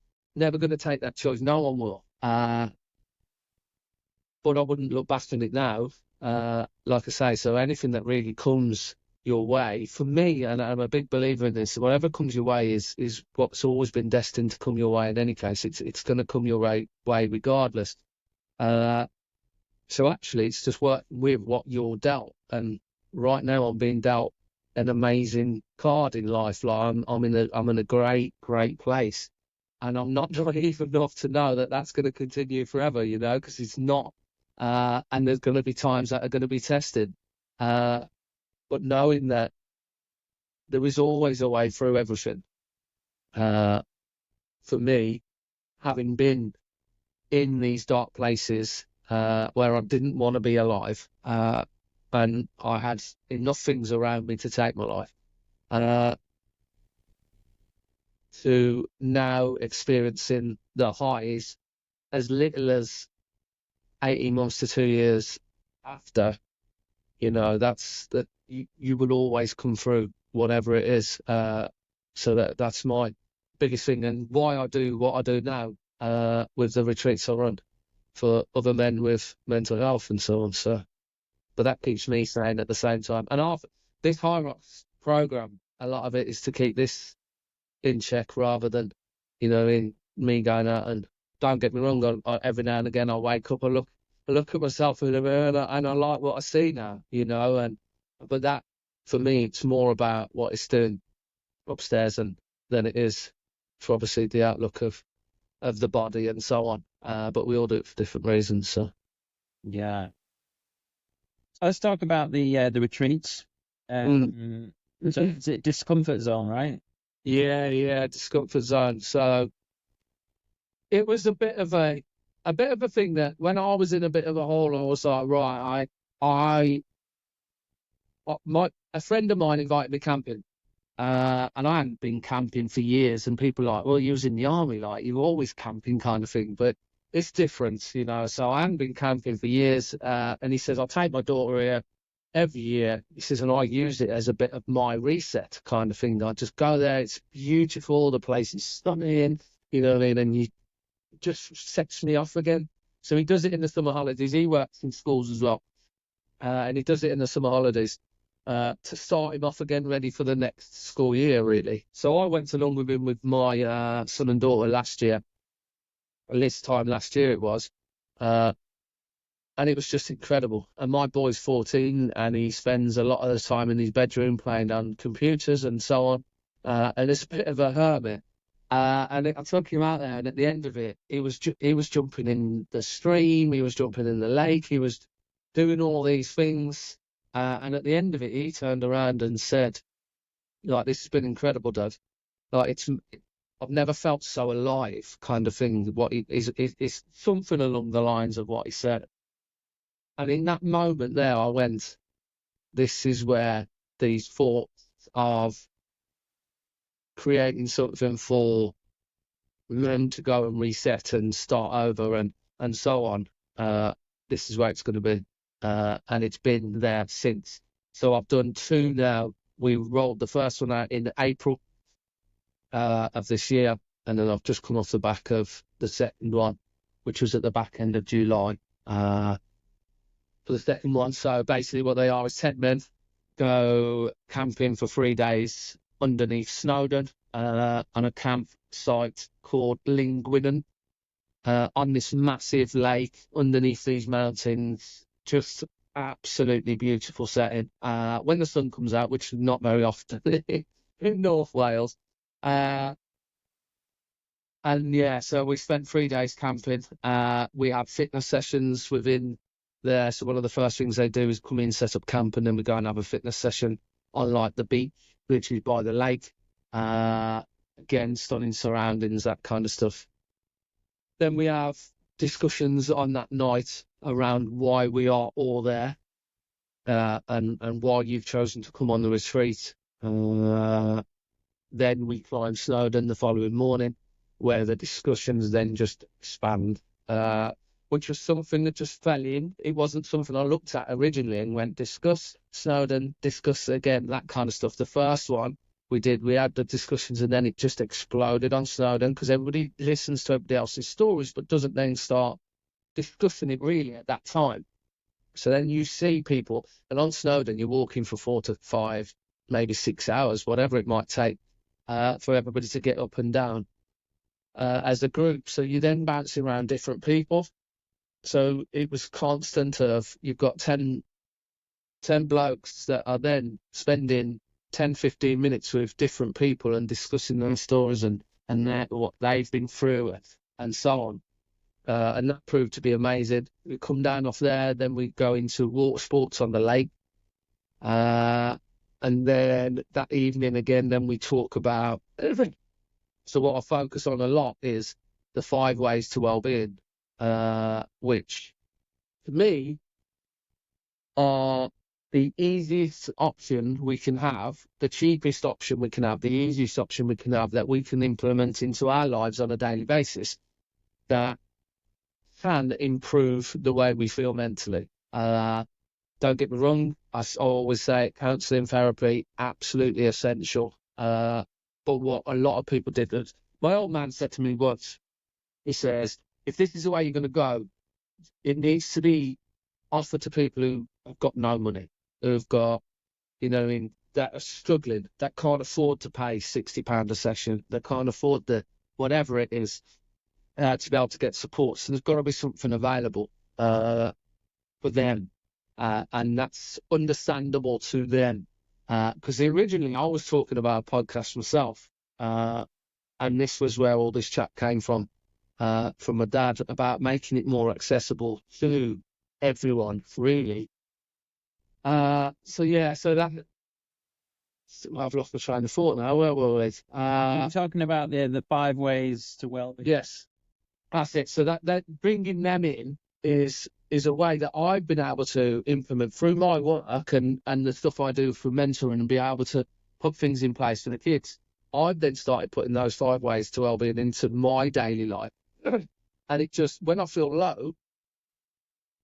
take that choice. No one will. But I wouldn't look back on it now. Like I say, so anything that really comes your way, for me, and I'm a big believer in this, whatever comes your way is what's always been destined to come your way. In any case, it's going to come your way regardless. So actually, it's just working with what you're dealt. And right now, I'm being dealt an amazing card in life. Like I'm in a great place, and I'm not naive enough to know that that's going to continue forever. You know, because it's not. And there's going to be times that are going to be tested. But knowing that there is always a way through everything. For me, having been in these dark places where I didn't want to be alive, and I had enough things around me to take my life, to now experiencing the highs as little as 18 months to 2 years after, you know, that's that you will always come through whatever it is. So that's my biggest thing, and why I do what I do now with the retreats I run for other men with mental health and so on. So, but that keeps me sane at the same time. And this Hyrox program, a lot of it is to keep this in check rather than, you know, in me going out. And don't get me wrong, every now and again I wake up, I look at myself in the mirror and I like what I see now, you know. But that, for me, it's more about what it's doing upstairs than it is for obviously the outlook of the body and so on. But we all do it for different reasons. So Yeah. Let's talk about the retreats. So it's a discomfort zone, right? yeah, discomfort zone. So it was a bit of a thing that when I was in a bit of a hole, I was like, right, a friend of mine invited me camping. And I hadn't been camping for years, and people are like, well, you was in the army, like you're always camping kind of thing, but it's different, you know. So I hadn't been camping for years, and he says, I'll take my daughter here, every year, he says, and I use it as a bit of my reset kind of thing. I just go there, it's beautiful, the place is stunning, you know what I mean, and you just sets me off again. So he does it in the summer holidays. He works in schools as well, and he does it in the summer holidays to start him off again, ready for the next school year, really. So I went along with him with my son and daughter last year, this time last year it was, and it was just incredible. And my boy's 14, and he spends a lot of the time in his bedroom playing on computers and so on. And it's a bit of a hermit. And I took him out there, and at the end of it, he was jumping in the stream, he was jumping in the lake, he was doing all these things. And at the end of it, he turned around and said, like, "This has been incredible, Dad. Like, I've never felt so alive," kind of thing. What it's something along the lines of what he said. And in that moment there, I went, this is where these thoughts of creating something for them to go and reset and start over and so on. This is where it's going to be. And it's been there since. So I've done 2 now. We rolled the first one out in April of this year. And then I've just come off the back of the second one, which was at the back end of July. For the second one. So basically what they are is 10 men go camping for 3 days underneath Snowdon on a campsite called Lingwinan on this massive lake underneath these mountains. Just absolutely beautiful setting. When the sun comes out, which is not very often in North Wales. And yeah, so we spent 3 days camping. We have fitness sessions within there. So one of the first things they do is come in, set up camp, and then we go and have a fitness session on like the beach, which is by the lake. Again, stunning surroundings, that kind of stuff. Then we have discussions on that night around why we are all there, and why you've chosen to come on the retreat. Then we climb Snowdon the following morning, where the discussions then just expand. Which was something that just fell in. It wasn't something I looked at originally and went, discuss Snowdon, discuss again, that kind of stuff. The first one we had the discussions, and then it just exploded on Snowdon because everybody listens to everybody else's stories but doesn't then start discussing it really at that time. So then you see people, and on Snowdon you're walking for 4 to 5, maybe 6 hours, whatever it might take, for everybody to get up and down as a group. So you then bounce around different people. So it was constant of, you've got 10 blokes that are then spending 10, 15 minutes with different people and discussing their stories and what they've been through and so on. And that proved to be amazing. We come down off there, then we go into water sports on the lake. And then that evening again, then we talk about everything. So what I focus on a lot is the 5 ways to well-being. Which, to me, are the easiest option we can have, the cheapest option we can have, the easiest option we can have that we can implement into our lives on a daily basis that can improve the way we feel mentally. Don't get me wrong, I always say counselling, therapy, absolutely essential. But what a lot of people did, my old man said to me once, he says, if this is the way you're going to go, it needs to be offered to people who have got no money, who've got, that are struggling, that can't afford to pay £60 a session, that can't afford the whatever it is to be able to get support. So there's got to be something available for them, and that's understandable to them. Because originally I was talking about a podcast myself, and this was where all this chat came from my dad, about making it more accessible to everyone, really. So that, I've lost my train of thought now. Where were we? You're talking about the 5 ways to well-being. Yes, that's it. So that bringing them in is a way that I've been able to implement through my work and the stuff I do for mentoring, and be able to put things in place for the kids. I've then started putting those 5 ways to well-being into my daily life. And it just, when I feel low,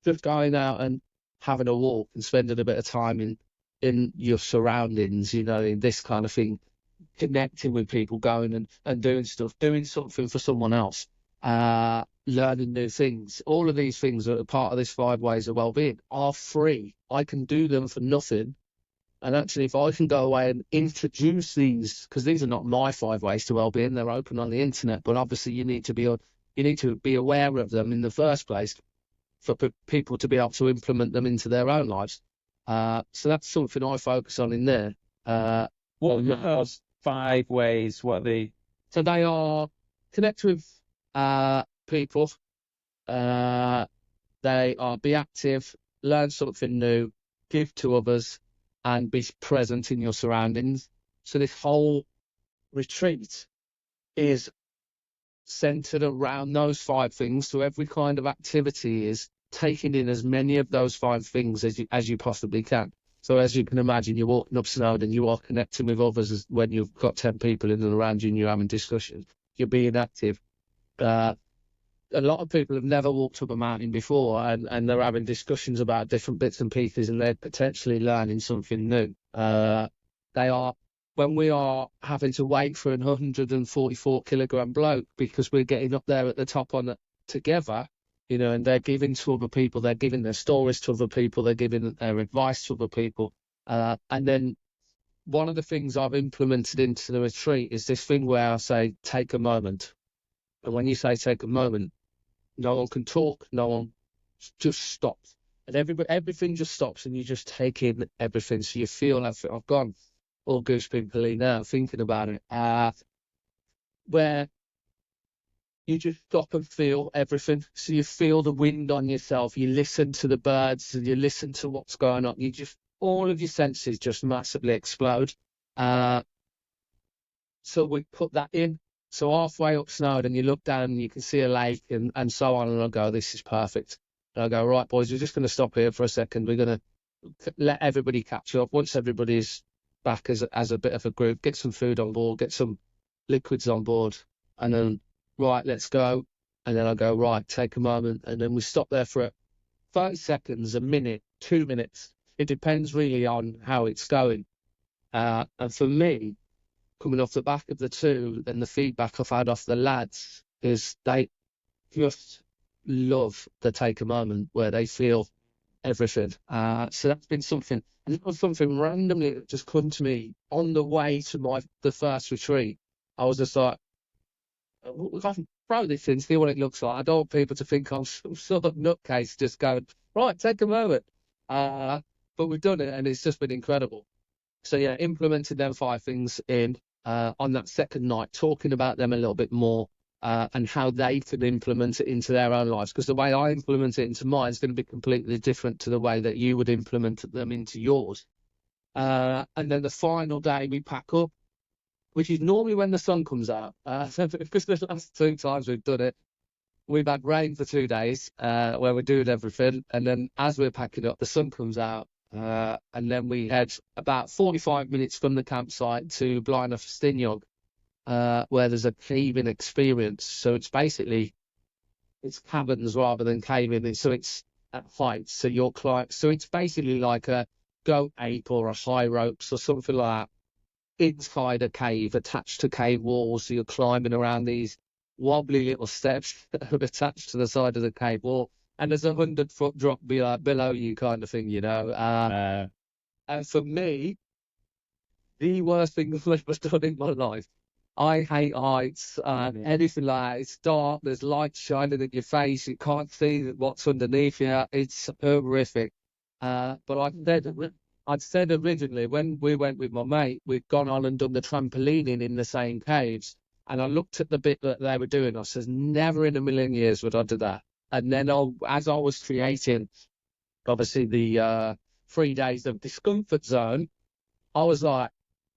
just going out and having a walk and spending a bit of time in your surroundings, you know, in this kind of thing, connecting with people, going and doing stuff, doing something for someone else, learning new things. All of these things that are part of this 5 ways of wellbeing are free. I can do them for nothing. And actually, if I can go away and introduce these, because these are not my 5 ways to wellbeing, they're open on the internet, but obviously you need to be aware of them in the first place for people to be able to implement them into their own lives. So that's something I focus on in there. What are those 5 ways? What are they? So they are connect with people. They are be active, learn something new, give to others, and be present in your surroundings. So this whole retreat is centered around those 5 things. So every kind of activity is taking in as many of those 5 things as you possibly can. So as you can imagine, you're walking up Snowdon, you are connecting with others when you've got 10 people in and around you and you're having discussions. You're being active. A lot of people have never walked up a mountain before, and they're having discussions about different bits and pieces, and they're potentially learning something new. When we are having to wait for an 144 kilogram bloke because we're getting up there at the top together, you know, and they're giving to other people, they're giving their stories to other people, they're giving their advice to other people. And then one of the things I've implemented into the retreat is this thing where I say, take a moment. And when you say take a moment, no one can talk, no one, just stops. And everything just stops, and you just take in everything. So you feel everything. I've gone all goose pimply now thinking about it. Where you just stop and feel everything. So you feel the wind on yourself, you listen to the birds, and you listen to what's going on. All of your senses just massively explode. So we put that in. So halfway up Snowdon, you look down and you can see a lake and so on. And I go, this is perfect. And I go, right, boys, we're just going to stop here for a second. We're going to let everybody catch up. Once everybody's back as a bit of a group, get some food on board, get some liquids on board. And then, right, let's go. And then I go, right, take a moment. And then we stop there for 30 seconds, a minute, 2 minutes. It depends really on how it's going. And for me, coming off the back of the 2 and the feedback I've had off the lads is they just love the take a moment where they feel everything. So that's been something. And it was something randomly that just come to me on the way to the first retreat. I was just like, I can throw this in, see what it looks like. I don't want people to think I'm some sort of nutcase just going, right, take a moment. But we've done it, and it's just been incredible. So yeah, implemented them 5 things in on that second night, talking about them a little bit more and how they could implement it into their own lives. Because the way I implement it into mine is going to be completely different to the way that you would implement them into yours. And then the final day we pack up, which is normally when the sun comes out. Because the last 2 times we've done it, we've had rain for 2 days where we're doing everything. And then as we're packing up, the sun comes out. And then we head about 45 minutes from the campsite to Blaen y Ffestiniog, where there's a caving experience. So it's caverns rather than caving. So it's at height. So so it's basically like a goat ape or a Hyrox or something like that inside a cave, attached to cave walls. So you're climbing around these wobbly little steps that are attached to the side of the cave wall. And there's a 100-foot drop below you kind of thing, you know. And for me, the worst thing I've ever done in my life. I hate heights, anything like that. It's dark, there's light shining in your face, you can't see what's underneath you. It's horrific. But I'd said originally, when we went with my mate, we'd gone on and done the trampolining in the same caves. And I looked at the bit that they were doing. I says, never in a million years would I do that. And then as I was creating, obviously, the 3 days of Discomfort Zone, I was like,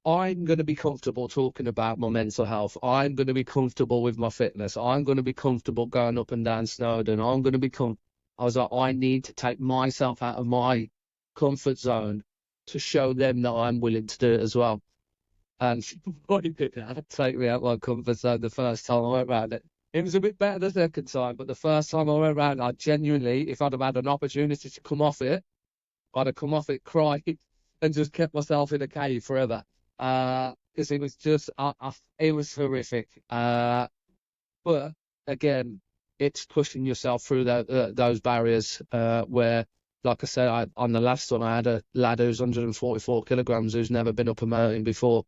I'm going to be comfortable talking about my mental health. I'm going to be comfortable with my fitness. I'm going to be comfortable going up and down Snowdon. I'm going to be I was like, I need to take myself out of my comfort zone to show them that I'm willing to do it as well. And boy, did that take me out of my comfort zone the first time I went around it. It was a bit better the second time, but the first time I went around, I genuinely, if I'd have had an opportunity to come off it, I'd have come off it crying and just kept myself in a cave forever. Because it was just, it was horrific. But again, it's pushing yourself through those barriers. Where, like I said, on the last one, I had a lad who's 144 kilograms who's never been up a mountain before.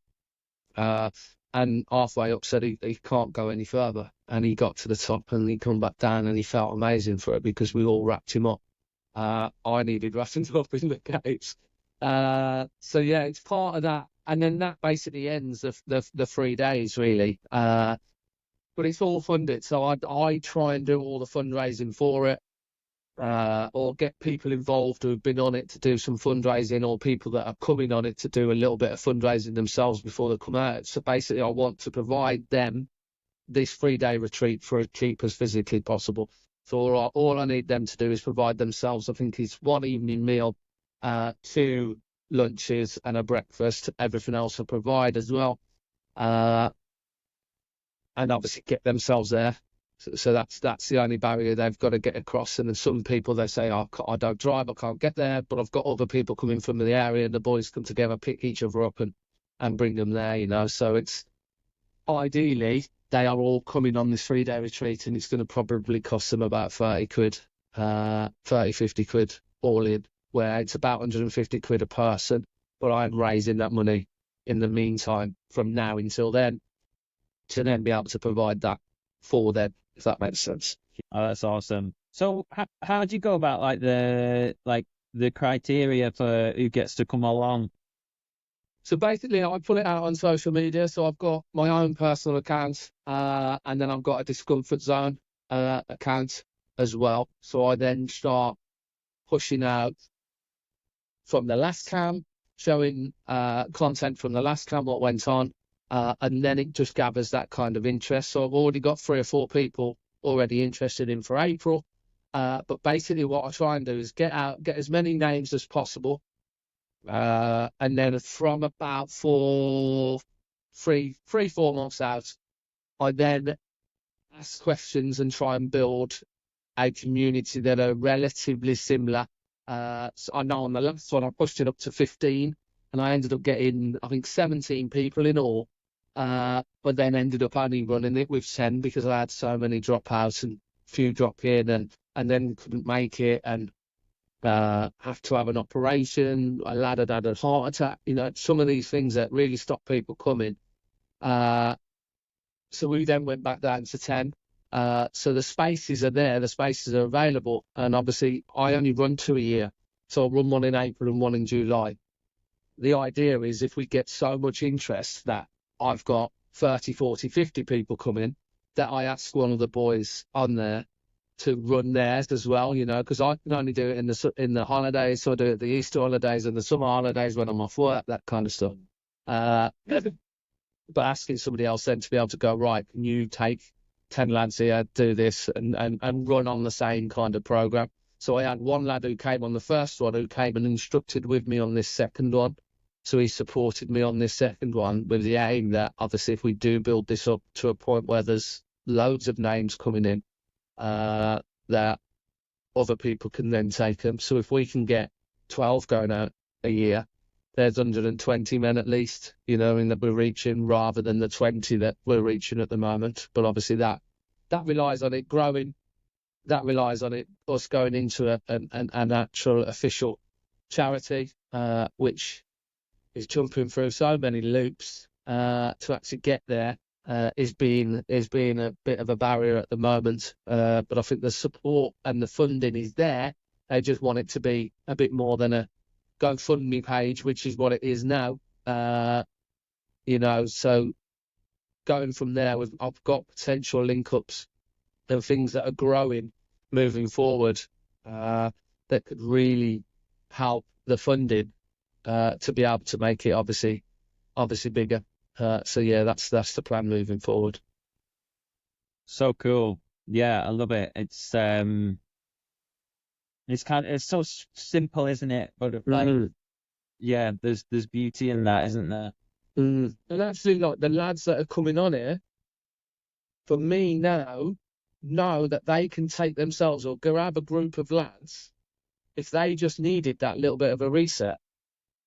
And halfway up said he can't go any further. And he got to the top and he come back down and he felt amazing for it because we all wrapped him up. I needed wrapping up in the caves. So yeah, it's part of that. And then that basically ends the 3 days really. But it's all funded. So I try and do all the fundraising for it. Or get people involved who've been on it to do some fundraising, or people that are coming on it to do a little bit of fundraising themselves before they come out. So basically, I want to provide them this 3-day retreat for as cheap as physically possible. So all I need them to do is provide themselves, I think it's 1 evening meal, 2 lunches and a breakfast. Everything else I provide as well. And obviously get themselves there. So that's the only barrier they've got to get across. And then some people, they say, oh, I don't drive, I can't get there, but I've got other people coming from the area, and the boys come together, pick each other up and bring them there, you know. So it's ideally they are all coming on this 3-day retreat, and it's going to probably cost them about 30 quid, 50 quid all in, where it's about 150 quid a person. But I'm raising that money in the meantime from now until then to then be able to provide that for them, if that makes sense. Oh, that's awesome. So how do you go about the criteria for who gets to come along? So basically, I put it out on social media. So I've got my own personal account, and then I've got a Discomfort Zone account as well. So I then start pushing out from the last camp, showing content from the last camp, what went on. And then it just gathers that kind of interest. So I've already got 3 or 4 people already interested in for April. But basically what I try and do is get as many names as possible. And then from about 4 months out, I then ask questions and try and build a community that are relatively similar. So I know on the last one, I pushed it up to 15, and I ended up getting, I think, 17 people in all. But then ended up only running it with 10 because I had so many dropouts and few drop in and then couldn't make it and have to have an operation. A lad had a heart attack, you know, some of these things that really stop people coming. So we then went back down to 10. So the spaces are there, the spaces are available. And obviously I only run 2 a year. So I'll run one in April and one in July. The idea is if we get so much interest that I've got 30, 40, 50 people coming, that I ask one of the boys on there to run theirs as well, you know, because I can only do it in the holidays, so I do it the Easter holidays and the summer holidays when I'm off work, that kind of stuff. But asking somebody else then to be able to go, right, can you take 10 lads here, do this and run on the same kind of program. So I had one lad who came on the first one, who came and instructed with me on this second one. So he supported me on this second one with the aim that obviously if we do build this up to a point where there's loads of names coming in, that other people can then take them. So if we can get 12 going out a year, there's 120 men at least, you know, that we're reaching rather than the 20 that we're reaching at the moment. But obviously that relies on it growing. That relies on it us going into an actual official charity, which is jumping through so many loops to actually get there. Is being a bit of a barrier at the moment, but I think the support and the funding is there. They just want it to be a bit more than a GoFundMe page, which is what it is now. You know, so going from there, I've got potential link-ups and things that are growing moving forward that could really help the funding to be able to make it obviously bigger. So yeah, that's the plan moving forward. So cool. Yeah, I love it. It's so simple, isn't it? But yeah, there's beauty in that, isn't there? And actually, like the lads that are coming on here, for me now, know that they can take themselves or grab a group of lads if they just needed that little bit of a reset,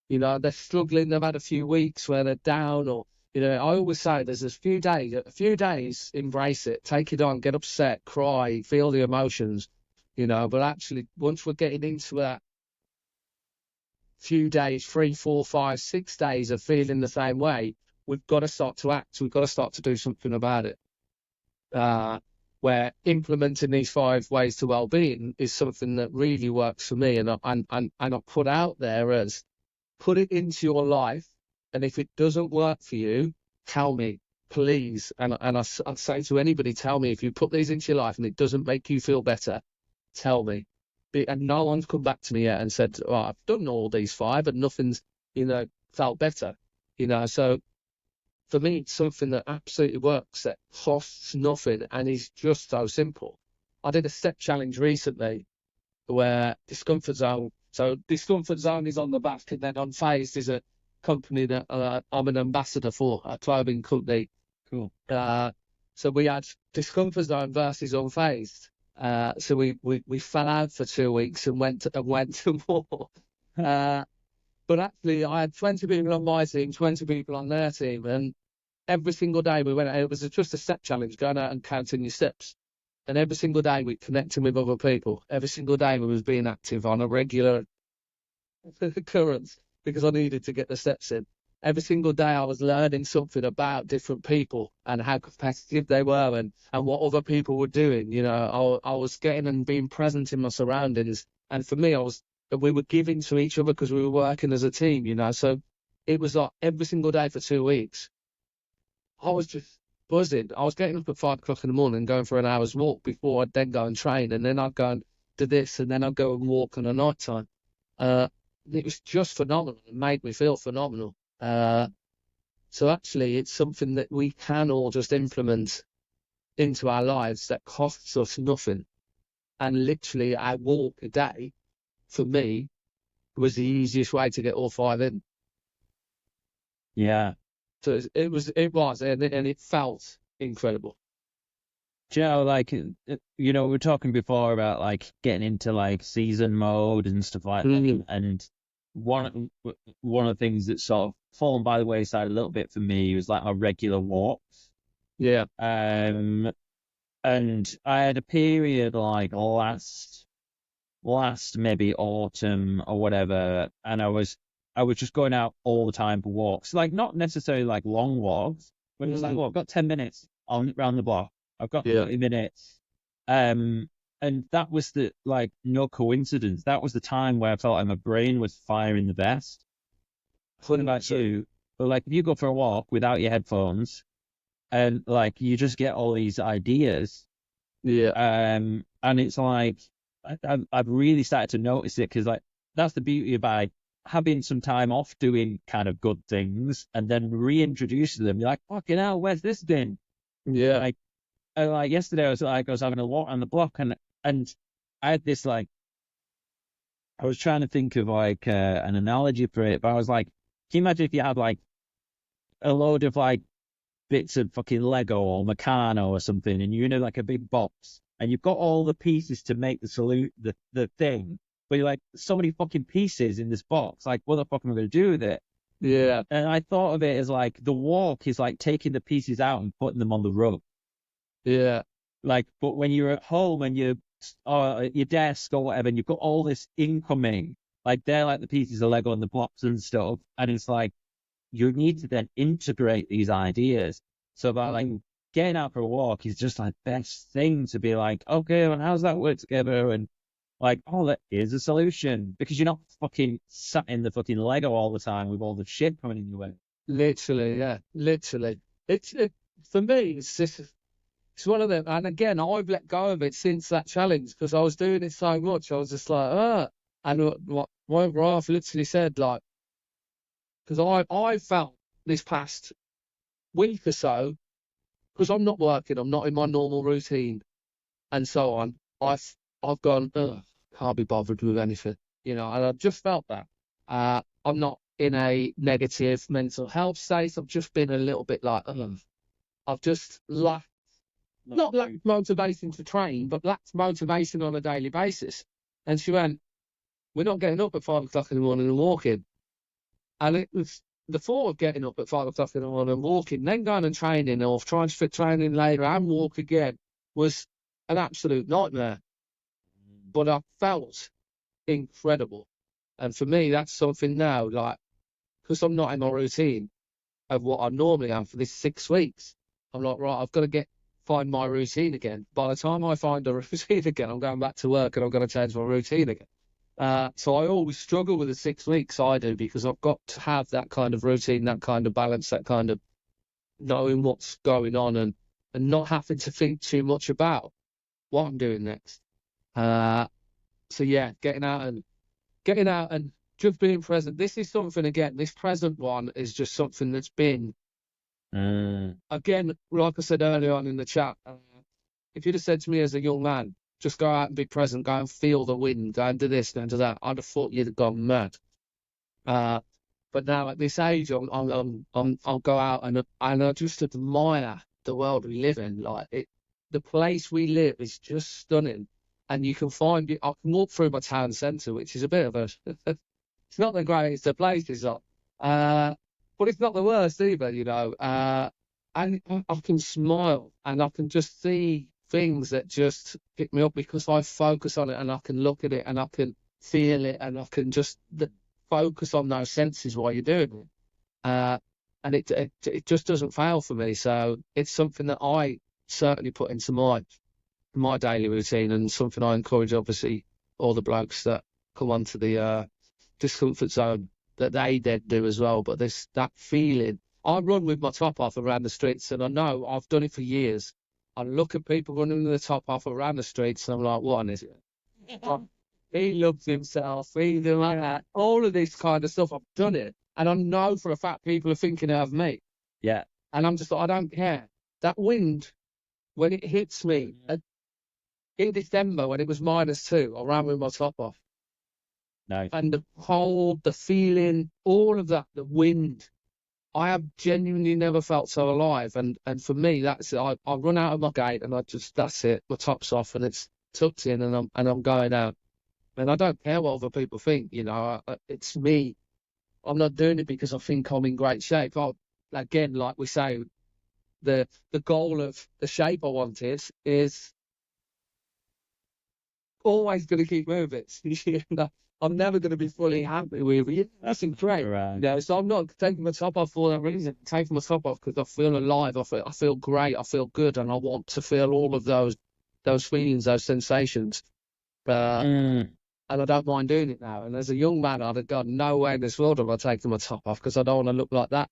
you know, they're struggling, they've had a few weeks where they're down, or, you know, I always say there's a few days, embrace it, take it on, get upset, cry, feel the emotions, you know, but actually once we're getting into that few days, 3, 4, 5, 6 days of feeling the same way, we've got to start to act, we've got to start to do something about it. Where implementing these 5 ways to well-being is something that really works for me, and I put out there as, put it into your life, and if it doesn't work for you, tell me, please. And I say to anybody, tell me if you put these into your life and it doesn't make you feel better, tell me. And no one's come back to me yet and said, oh, I've done all these 5 and nothing's, you know, felt better, you know. So for me, it's something that absolutely works, that costs nothing and is just so simple. I did a step challenge recently where Discomfort Zone, so Discomfort Zone is on the back, and then Unfazed is a company that I'm an ambassador for, a clothing company. Cool. So we had Discomfort Zone versus Unfazed. So we fell out for 2 weeks and went to war. But actually, I had 20 people on my team, 20 people on their team, and every single day we went out. It was just a step challenge, going out and counting your steps. And every single day we connected with other people. Every single day we was being active on a regular occurrence because I needed to get the steps in. Every single day I was learning something about different people and how competitive they were and what other people were doing. You know, I was getting and being present in my surroundings. And for me, we were giving to each other because we were working as a team, you know. So it was like every single day for 2 weeks. I was just buzzing. I was getting up at 5 o'clock in the morning, going for an hour's walk before I'd then go and train, and then I'd go and do this, and then I'd go and walk on a night time. It was just phenomenal. It made me feel phenomenal. So actually, it's something that we can all just implement into our lives that costs us nothing. And literally, a walk a day, for me, was the easiest way to get all 5 in. Yeah. So it was, and it felt incredible. Do you know, like, you know, we were talking before about like getting into like season mode and stuff like that, and one of the things that sort of fallen by the wayside a little bit for me was like my regular walks. Yeah. And I had a period like last maybe autumn or whatever, and I was just going out all the time for walks, like not necessarily like long walks, but it was like, well, I've got 10 minutes around the block. I've got 30 minutes. And that was no coincidence. That was the time where I felt like my brain was firing the best. What about you? But like, if you go for a walk without your headphones, and like, you just get all these ideas. Yeah. And it's like, I've really started to notice it, because like, that's the beauty about having some time off doing kind of good things and then reintroducing them. You're like, fucking hell, where's this been? Yeah. Like yesterday, I was having a walk on the block, and I had this like, I was trying to think of like an analogy for it, but I was like, can you imagine if you had like a load of like bits of fucking Lego or Meccano or something, and you're in like a big box, and you've got all the pieces to make the thing, but you're like, so many fucking pieces in this box, like, what the fuck am I going to do with it? Yeah. And I thought of it as like, the walk is like taking the pieces out and putting them on the rug. Yeah. Like, but when you're at home and you're at your desk or whatever, and you've got all this incoming, like they're like the pieces of Lego and the blocks and stuff, and it's like, you need to then integrate these ideas. So about like getting out for a walk is just like best thing to be like, okay, well, how's that work together? And like, oh, that is a solution, because you're not fucking sat in the fucking Lego all the time with all the shit coming in your way. Literally, yeah, literally. For me, it's one of them. And again, I've let go of it since that challenge, because I was doing it so much. I was just like, and what Ralph literally said, like, because I felt this past week or so, because I'm not working, I'm not in my normal routine, and so on. I've gone, can't be bothered with anything, you know, and I've just felt that. I'm not in a negative mental health state. I've just been a little bit like, I've just lacked motivation to train, but lacked motivation on a daily basis. And she went, we're not getting up at 5 o'clock in the morning and walking. And it was the thought of getting up at 5 o'clock in the morning and walking, then going and training or trying to fit training later and walk again was an absolute nightmare. But I felt incredible. And for me, that's something now, like, because I'm not in my routine of what I normally am for this 6 weeks. I'm like, right, I've got to find my routine again. By the time I find a routine again, I'm going back to work and I'm going to change my routine again. So I always struggle with the 6 weeks, I do, because I've got to have that kind of routine, that kind of balance, that kind of knowing what's going on and not having to think too much about what I'm doing next. So yeah, getting out and just being present. This is something, again, this present one is just something that's been, again, like I said earlier on in the chat, if you'd have said to me as a young man, just go out and be present, go and feel the wind, go and do this, go and do that, I'd have thought you'd have gone mad. But now at this age, I'll go out and I just admire the world we live in. Like the place we live is just stunning, and you can find it. I can walk through my town centre, which is a bit of a, it's not the greatest of places, but it's not the worst either, you know. And I can smile and I can just see things that just pick me up because I focus on it and I can look at it and I can feel it and I can just focus on those senses while you're doing it. And it just doesn't fail for me. So it's something that I certainly put into my daily routine, and something I encourage, obviously, all the blokes that come onto the Discomfort Zone, that they then do as well. But that feeling, I run with my top off around the streets, and I know I've done it for years. I look at people running with the top off around the streets, and I'm like, what is it? He loves himself, he's like that. All of this kind of stuff, I've done it. And I know for a fact people are thinking of me. Yeah. And I'm just like, I don't care. That wind, when it hits me, in December, when it was -2, I ran with my top off. Nice. And the cold, the feeling, all of that, the wind, I have genuinely never felt so alive. And for me, that's it. I run out of my gate and that's it. My top's off and it's tucked in and I'm going out. And I don't care what other people think, you know, it's me. I'm not doing it because I think I'm in great shape. Again, like we say, the goal of the shape I wanted is always going to keep moving. You know, I'm never going to be fully happy with it. That's great. Right. You know, so I'm not taking my top off for that reason. I'm taking my top off because I feel alive. I feel great. I feel good, and I want to feel all of those feelings, those sensations. And I don't mind doing it now. And as a young man, I'd have got no way in this world of I taking my top off because I don't want to look like that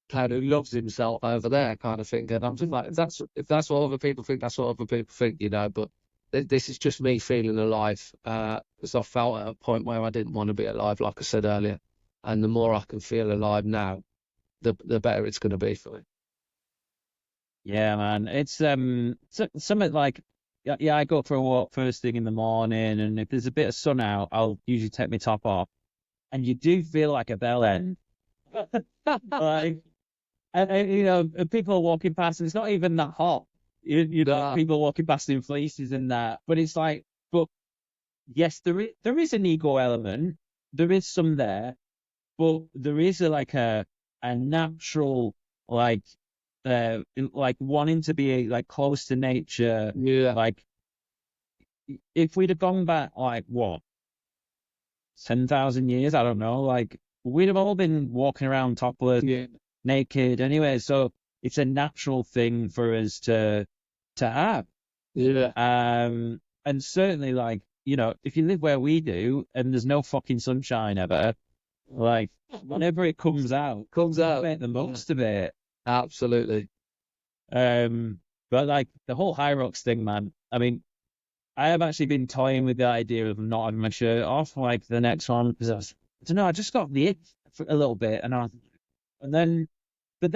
clown who loves himself over there, kind of thing. And I'm just like, if that's what other people think, that's what other people think, you know. But this is just me feeling alive, because I felt at a point where I didn't want to be alive, like I said earlier. And the more I can feel alive now, the better it's going to be for me. Yeah, man. It's something like, yeah, I go for a walk first thing in the morning, and if there's a bit of sun out, I'll usually take my top off, and you do feel like a bell end. Like, and, you know, people are walking past, and it's not even that hot. You know, people walking past in fleeces and that, but it's like, but yes, there is an ego element, there is some there, but there is a natural like wanting to be like close to nature. Yeah. Like if we'd have gone back like what 10,000 years, I don't know, like we'd have all been walking around topless, naked anyway. So it's a natural thing for us to have. Yeah. And certainly, like, you know, if you live where we do and there's no fucking sunshine ever, like whenever it comes out, make the most of it. Absolutely. But like the whole Hyrox thing, man. I mean, I have actually been toying with the idea of not having my shirt off, like the next one, because I don't know, I just got the itch for a little bit, but then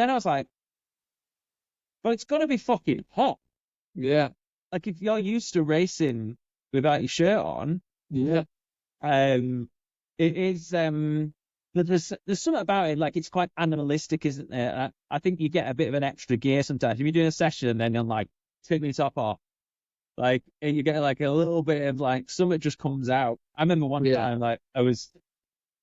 I was like, but it's gonna be fucking hot. Yeah. Like if you're used to racing without your shirt on, Yeah. it is. But there's something about it, like it's quite animalistic, isn't there? I think you get a bit of an extra gear sometimes. If you're doing a session and then you're like, take me top off, like, and you get like a little bit of like something just comes out. I remember one Yeah. time, like, we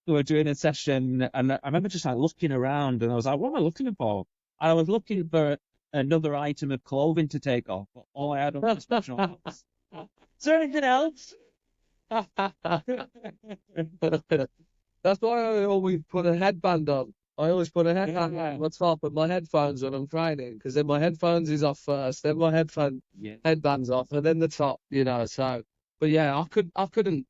were doing a session, and I remember just like looking around, and I was like, what am I looking for? And I was looking for another item of clothing to take off, but all I had was special. Is there anything else? That's why I always put a headband on. I always put a headband on the top of my headphones when I'm training, because then my headphones is off first, then my headbands off, and then the top, you know. So, but yeah, I couldn't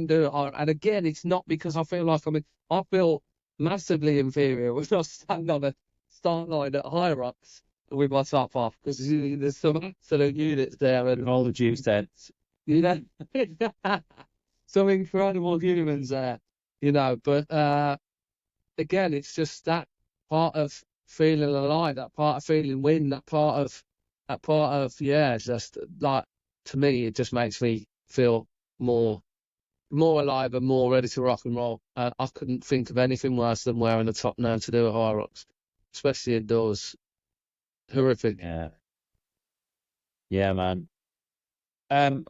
do it. And again, it's not because I feel like I feel massively inferior when I stand on a start line at Hyrox with my top off, because there's some absolute units there, and With all the juice heads. you know, some incredible humans there, you know. But again, it's just that part of feeling alive, that part of feeling win, that part of yeah, it's just like, to me, it just makes me feel more alive and more ready to rock and roll. I couldn't think of anything worse than wearing a top now to do a Hyrox, especially indoors. Horrific. Yeah. Yeah, man. One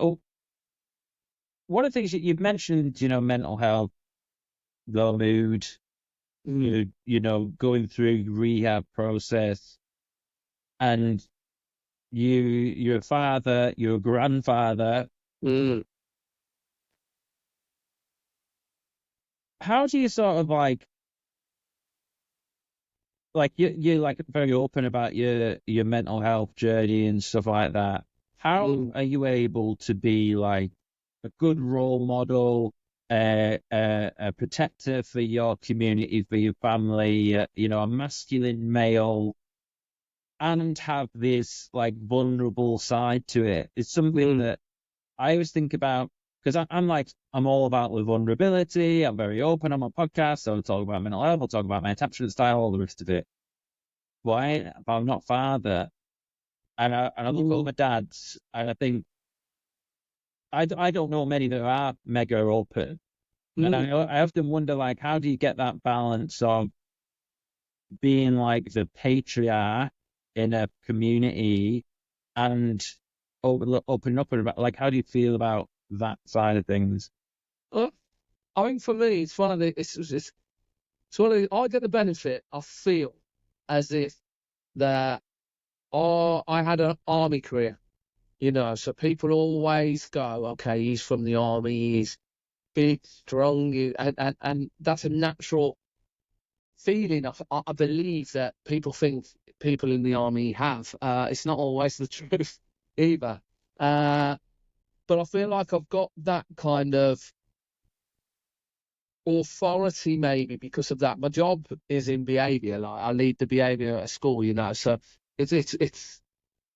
of the things that you've mentioned, mental health, low mood, going through rehab process, and you're a father, you're a grandfather. Mm. How do you sort of like you're like very open about your mental health journey and stuff like that. How are you able to be like a good role model, a protector for your community, for your family, a masculine male, and have this like vulnerable side to it? It's something that I always think about, because I'm all about the vulnerability. I'm very open on my podcast, so I'll talk about mental health, I'll talk about my attachment style, all the rest of it. But I'm not father, and I look at my dads, and I think I don't know many that are mega open, and I often wonder, like, how do you get that balance of being like the patriarch in a community and open up about, like, how do you feel about that side of things? I think for me, it's one of the I get the benefit. I feel as if that I had an army career, so people always go, okay, he's from the army, he's big, strong, and that's a natural feeling. I believe that people think people in the army have. It's not always the truth either. But I feel like I've got that kind of authority, maybe because of that. My job is in behaviour. Like, I lead the behaviour at a school, so it's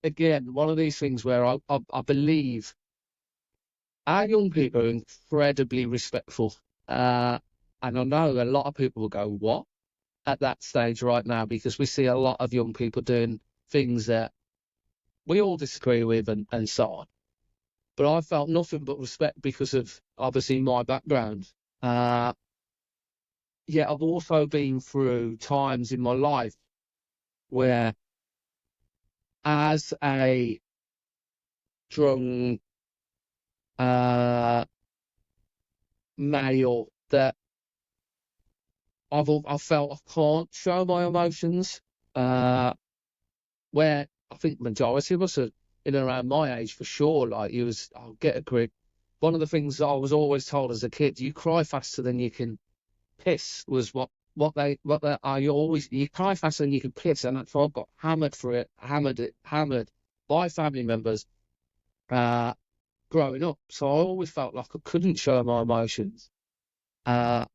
again one of these things where I believe our young people are incredibly respectful, and I know a lot of people will go, what, at that stage right now, because we see a lot of young people doing things that we all disagree with, and so on. But I felt nothing but respect because of obviously my background. Yeah, I've also been through times in my life where, as a strong male, that I felt I can't show my emotions. Where I think majority of us are in and around my age, for sure. Like, I'll get a grip. One of the things that I was always told as a kid, you cry faster than you can piss, was what you cry faster than you can piss, and that's why I got hammered for it, hammered by family members growing up. So I always felt like I couldn't show my emotions, and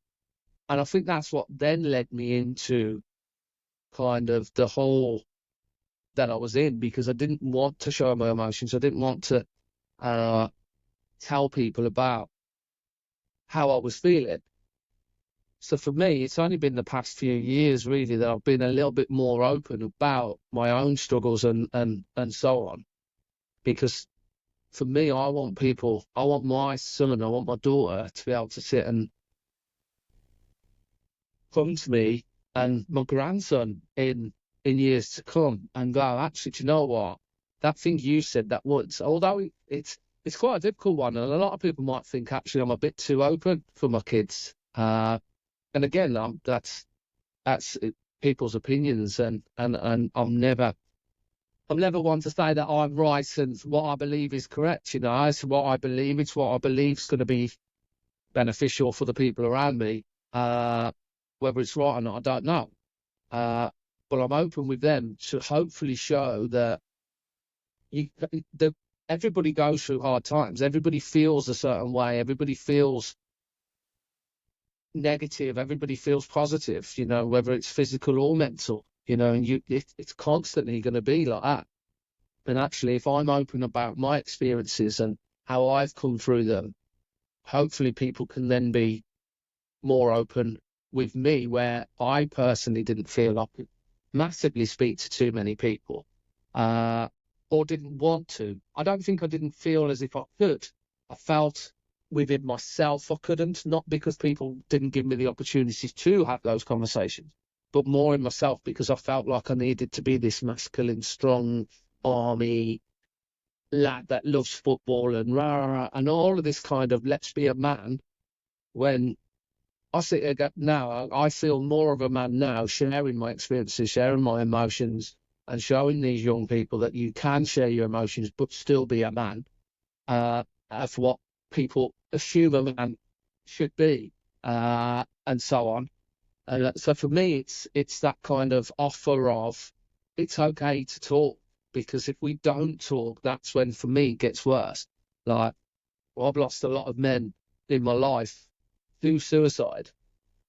I think that's what then led me into kind of the hole that I was in, because I didn't want to show my emotions. I didn't want to tell people about how I was feeling. So for me, it's only been the past few years really that I've been a little bit more open about my own struggles and so on. Because for me, I want my son, I want my daughter to be able to sit and come to me, and my grandson in years to come, and go, actually, do you know what? that thing you said that once, although it's quite a difficult one, and a lot of people might think actually I'm a bit too open for my kids. And again, that's people's opinions, and I'm never one to say that I'm right and what I believe is correct. You know, it's what I believe. It's what I believe is going to be beneficial for the people around me. Whether it's right or not, I don't know. But I'm open with them to hopefully show that everybody goes through hard times. Everybody feels a certain way. Everybody feels negative. Everybody feels positive. You know, whether it's physical or mental. You know, and it's constantly going to be like that. And actually, if I'm open about my experiences and how I've come through them, hopefully people can then be more open with me, where I personally didn't feel I could massively speak to too many people, or didn't want to. I don't think I didn't feel as if I could. I felt within myself I couldn't, not because people didn't give me the opportunities to have those conversations, but more in myself, because I felt like I needed to be this masculine, strong army lad that loves football and rah, rah, rah, and all of this kind of let's be a man. When I sit here now, I feel more of a man now, sharing my experiences, sharing my emotions, and showing these young people that you can share your emotions but still be a man, of what people assume a man should be, and so on. So for me, it's that kind of offer of it's okay to talk, because if we don't talk, that's when, for me, it gets worse. Like, well, I've lost a lot of men in my life through suicide.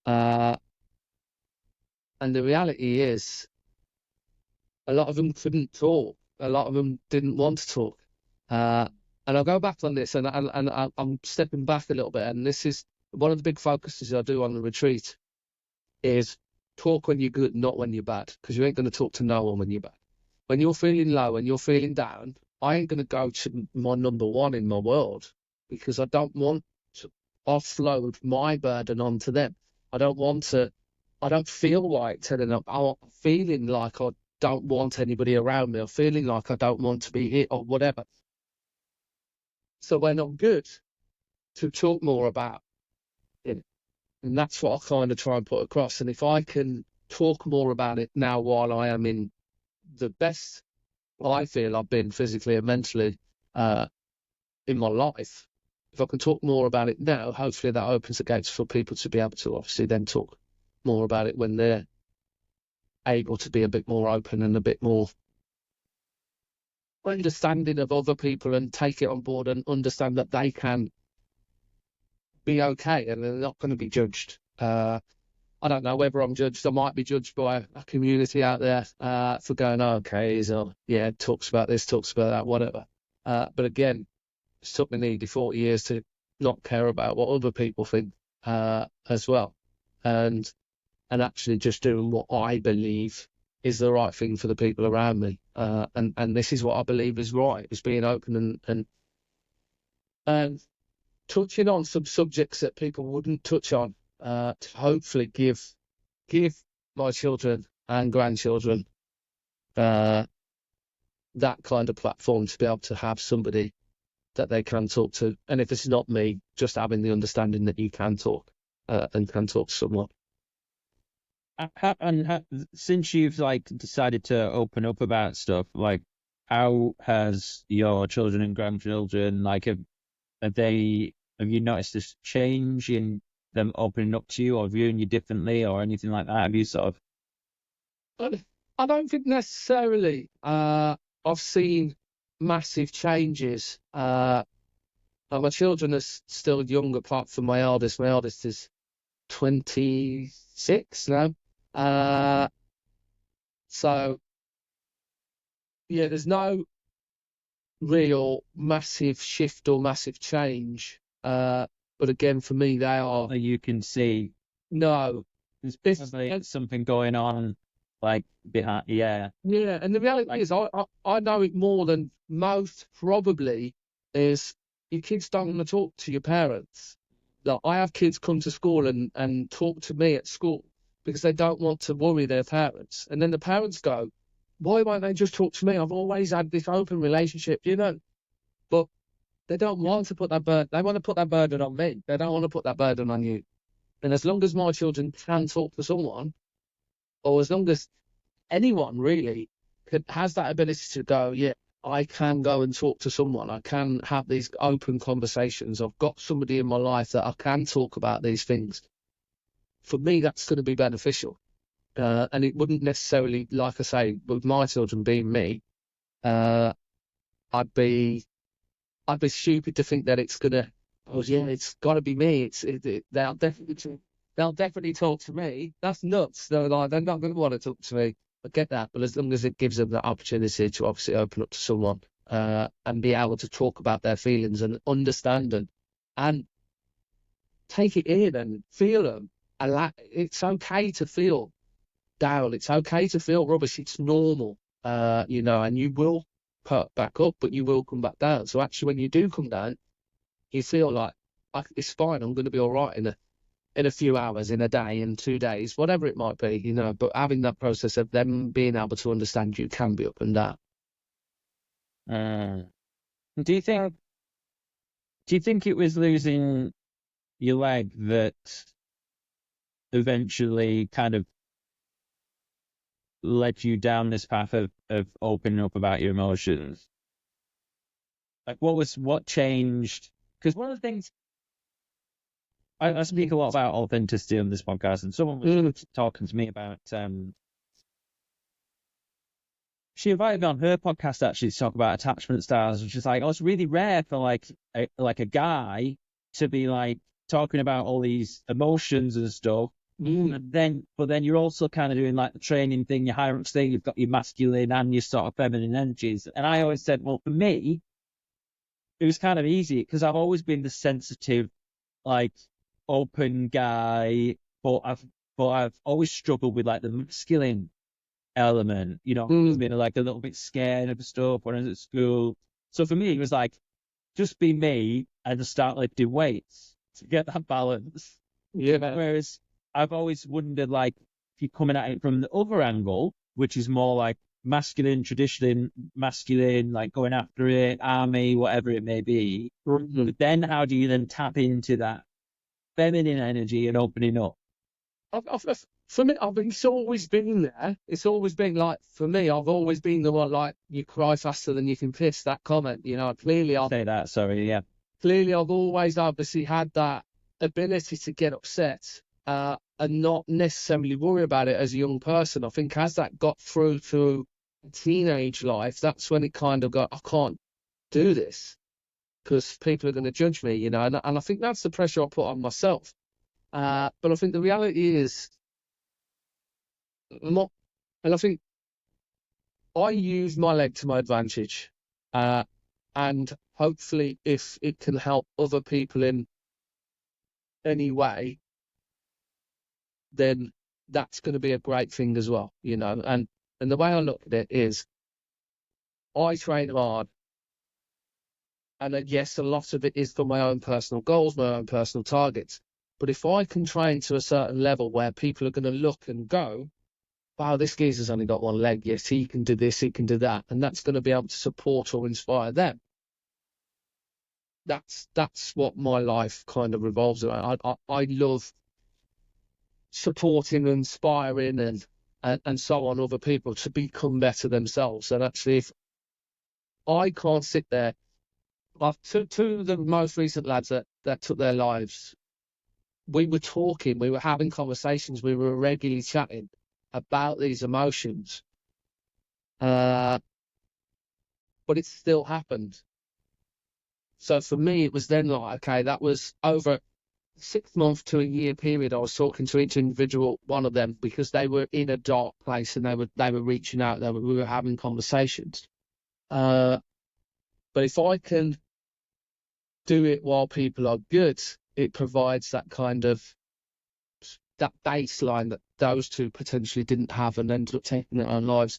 And the reality is, a lot of them couldn't talk. A lot of them didn't want to talk. And I'll go back on this, and I'm stepping back a little bit. And this is one of the big focuses I do on the retreat, is talk when you're good, not when you're bad, because you ain't going to talk to no one when you're bad. When you're feeling low and you're feeling down, I ain't going to go to my number one in my world, because I don't want to offload my burden onto them. I don't feel like telling them. I'm feeling like I don't want anybody around me. I'm feeling like I don't want to be here or whatever. So when I'm good, to talk more about it. And that's what I kind of try and put across. And if I can talk more about it now while I am in the best I feel I've been physically and mentally in my life, if I can talk more about it now, hopefully that opens the gates for people to be able to obviously then talk more about it when they're able to be a bit more open and a bit more understanding of other people, and take it on board and understand that they can be okay and they're not going to be judged. I don't know whether I'm judged. I might be judged by a community out there for going, oh, okay, so yeah, talks about this, talks about that, whatever. But again, it's took me nearly 40 years to not care about what other people think as well, and actually just doing what I believe is the right thing for the people around me. And this is what I believe is right, is being open and touching on some subjects that people wouldn't touch on, to hopefully give my children and grandchildren that kind of platform to be able to have somebody that they can talk to. And if it's not me, just having the understanding that you can talk and can talk to someone. And since you've decided to open up about stuff, how has your children and grandchildren, have you noticed this change in them opening up to you or viewing you differently or anything like that? Have you sort of? I don't think necessarily I've seen massive changes. My children are still young, apart from my eldest. My eldest is 26 now. So, yeah, there's no real massive shift or massive change. But again, for me, they are. You can see. No. There's probably something going on, behind. Yeah. Yeah, and the reality is, I know it more than most probably, is your kids don't want to talk to your parents. Like, I have kids come to school and talk to me at school because they don't want to worry their parents. And then the parents go, why won't they just talk to me? I've always had this open relationship, you know. But they don't want to put that burden. They want to put that burden on me. They don't want to put that burden on you. And as long as my children can talk to someone, or as long as anyone really has that ability to go, yeah, I can go and talk to someone. I can have these open conversations. I've got somebody in my life that I can talk about these things. For me, that's going to be beneficial. And it wouldn't necessarily, like I say, with my children being me, I'd be stupid to think that it's gonna. Oh yeah, it's got to be me. They'll definitely talk to me. That's nuts. They're like, they're not going to want to talk to me. I get that, but as long as it gives them the opportunity to obviously open up to someone and be able to talk about their feelings and understand them and take it in and feel them. It's okay to feel down. It's okay to feel rubbish. It's normal, you know, and you will perk back up, but you will come back down. So actually, when you do come down, you feel like it's fine. I'm going to be all right in a few hours, in a day, in 2 days, whatever it might be, you know. But having that process of them being able to understand you can be up and down. Do you think it was losing your leg that eventually kind of led you down this path of opening up about your emotions? Like, what changed? Because one of the things I speak a lot about authenticity on this podcast, and someone was talking to me about. She invited me on her podcast actually to talk about attachment styles, and she's like, "Oh, it's really rare for like a guy to be like talking about all these emotions and stuff." But then you're also kind of doing like the training thing, your Hyrox thing. You've got your masculine and your sort of feminine energies. And I always said, well, for me, it was kind of easy because I've always been the sensitive, like open guy, but I've always struggled with like the masculine element, you know, being like a little bit scared of stuff when I was at school. So for me, it was like just be me and just start lifting weights to get that balance. Yeah. Whereas I've always wondered, like, if you're coming at it from the other angle, which is more like masculine, traditionally masculine, like going after it, army, whatever it may be. But then how do you then tap into that feminine energy and opening up? For me, it's always been there. It's always been like, for me, I've always been the one like, you cry faster than you can piss, that comment, you know. Clearly I've always obviously had that ability to get upset and not necessarily worry about it as a young person. I think as that got through teenage life, that's when it kind of got, I can't do this because people are going to judge me, you know, and I think that's the pressure I put on myself. But I think the reality is, and I think I use my leg to my advantage, and hopefully if it can help other people in any way, then that's going to be a great thing as well, you know. And the way I look at it is, I train hard, and then, yes, a lot of it is for my own personal goals, my own personal targets. But if I can train to a certain level where people are going to look and go, wow, this geezer's only got one leg, yes, he can do this, he can do that, and that's going to be able to support or inspire them. That's what my life kind of revolves around. I love supporting, inspiring, and so on other people to become better themselves. And actually, if I can't sit there, two of the most recent lads that took their lives, we were talking, we were having conversations, we were regularly chatting about these emotions, but it still happened. So for me, it was then like, okay, that was over 6 months to a year period. I was talking to each individual one of them because they were in a dark place and they were reaching out. We were having conversations. But if I can do it while people are good, it provides that kind of that baseline that those two potentially didn't have and ended up taking their own lives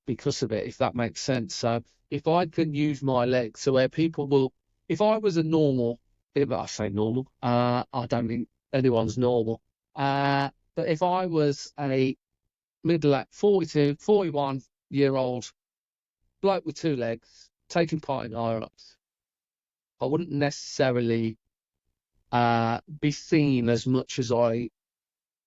because of it, if that makes sense. So if I can use my legs so where people will, if I was a normal, if I say normal, I don't think anyone's normal, but if I was a middle 42, 41-year-old bloke with two legs taking part in Hyrox, I wouldn't necessarily be seen as much as I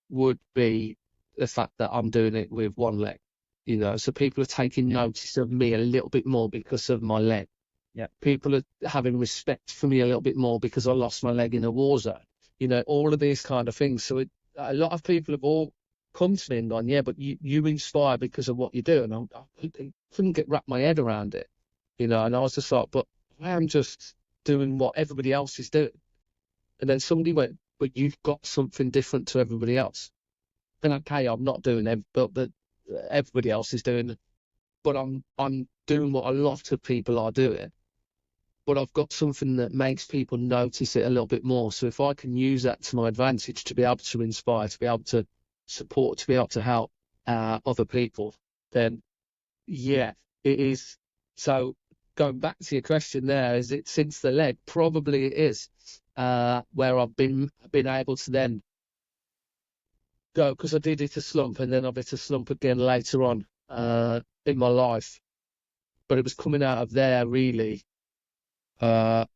would be the fact that I'm doing it with one leg, you know. So people are taking notice of me a little bit more because of my leg. Yeah. People are having respect for me a little bit more because I lost my leg in a war zone. You know, all of these kind of things. So a lot of people have all come to me and gone, yeah, but you inspire because of what you do. And I couldn't wrap my head around it, you know. And I was just like, but I am just doing what everybody else is doing. And then somebody went, but you've got something different to everybody else. And okay, I'm not doing it, but everybody else is doing it. But I'm doing what a lot of people are doing. But I've got something that makes people notice it a little bit more. So if I can use that to my advantage to be able to inspire, to be able to support, to be able to help other people, then yeah, it is. So going back to your question there, is it since the leg? Probably it is, where I've been able to then go, because I did hit a slump and then I've hit a slump again later on in my life. But it was coming out of there really, of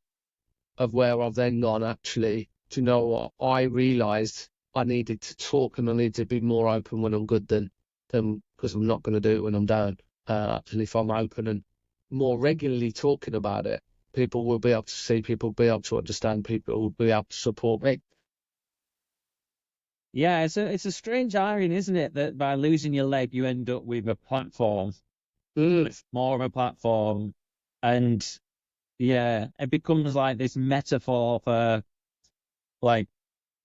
where I've then gone, actually, do you know what? I realised I needed to talk and I needed to be more open when I'm good than because I'm not going to do it when I'm down. And if I'm open and more regularly talking about it, people will be able to see, people will be able to understand, people will be able to support me. Yeah, it's a strange irony, isn't it, that by losing your leg, you end up with a platform, more of a platform, and yeah, it becomes like this metaphor for like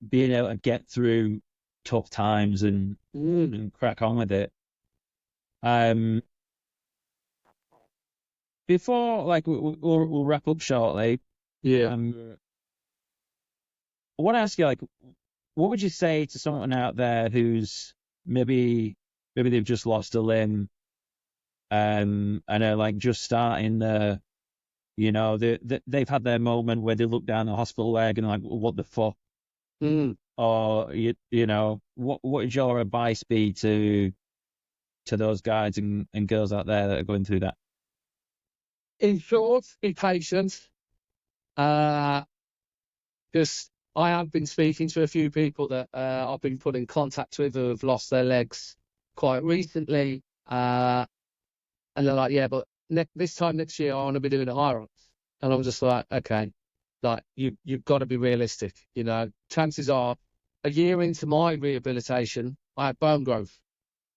being able to get through tough times and crack on with it. Before, like, we'll wrap up shortly. Yeah. I want to ask you, like, what would you say to someone out there who's maybe they've just lost a limb, and are like just starting the, you know, they've had their moment where they look down the hospital leg and like, what the fuck? Or you know, what would your advice be to those guys and girls out there that are going through that? In short, be patient. Because I have been speaking to a few people that I've been put in contact with who have lost their legs quite recently. And they're like, yeah, but this time next year, I want to be doing a Hyrox. And I'm just like, okay, like you've got to be realistic. You know, chances are a year into my rehabilitation, I had bone growth.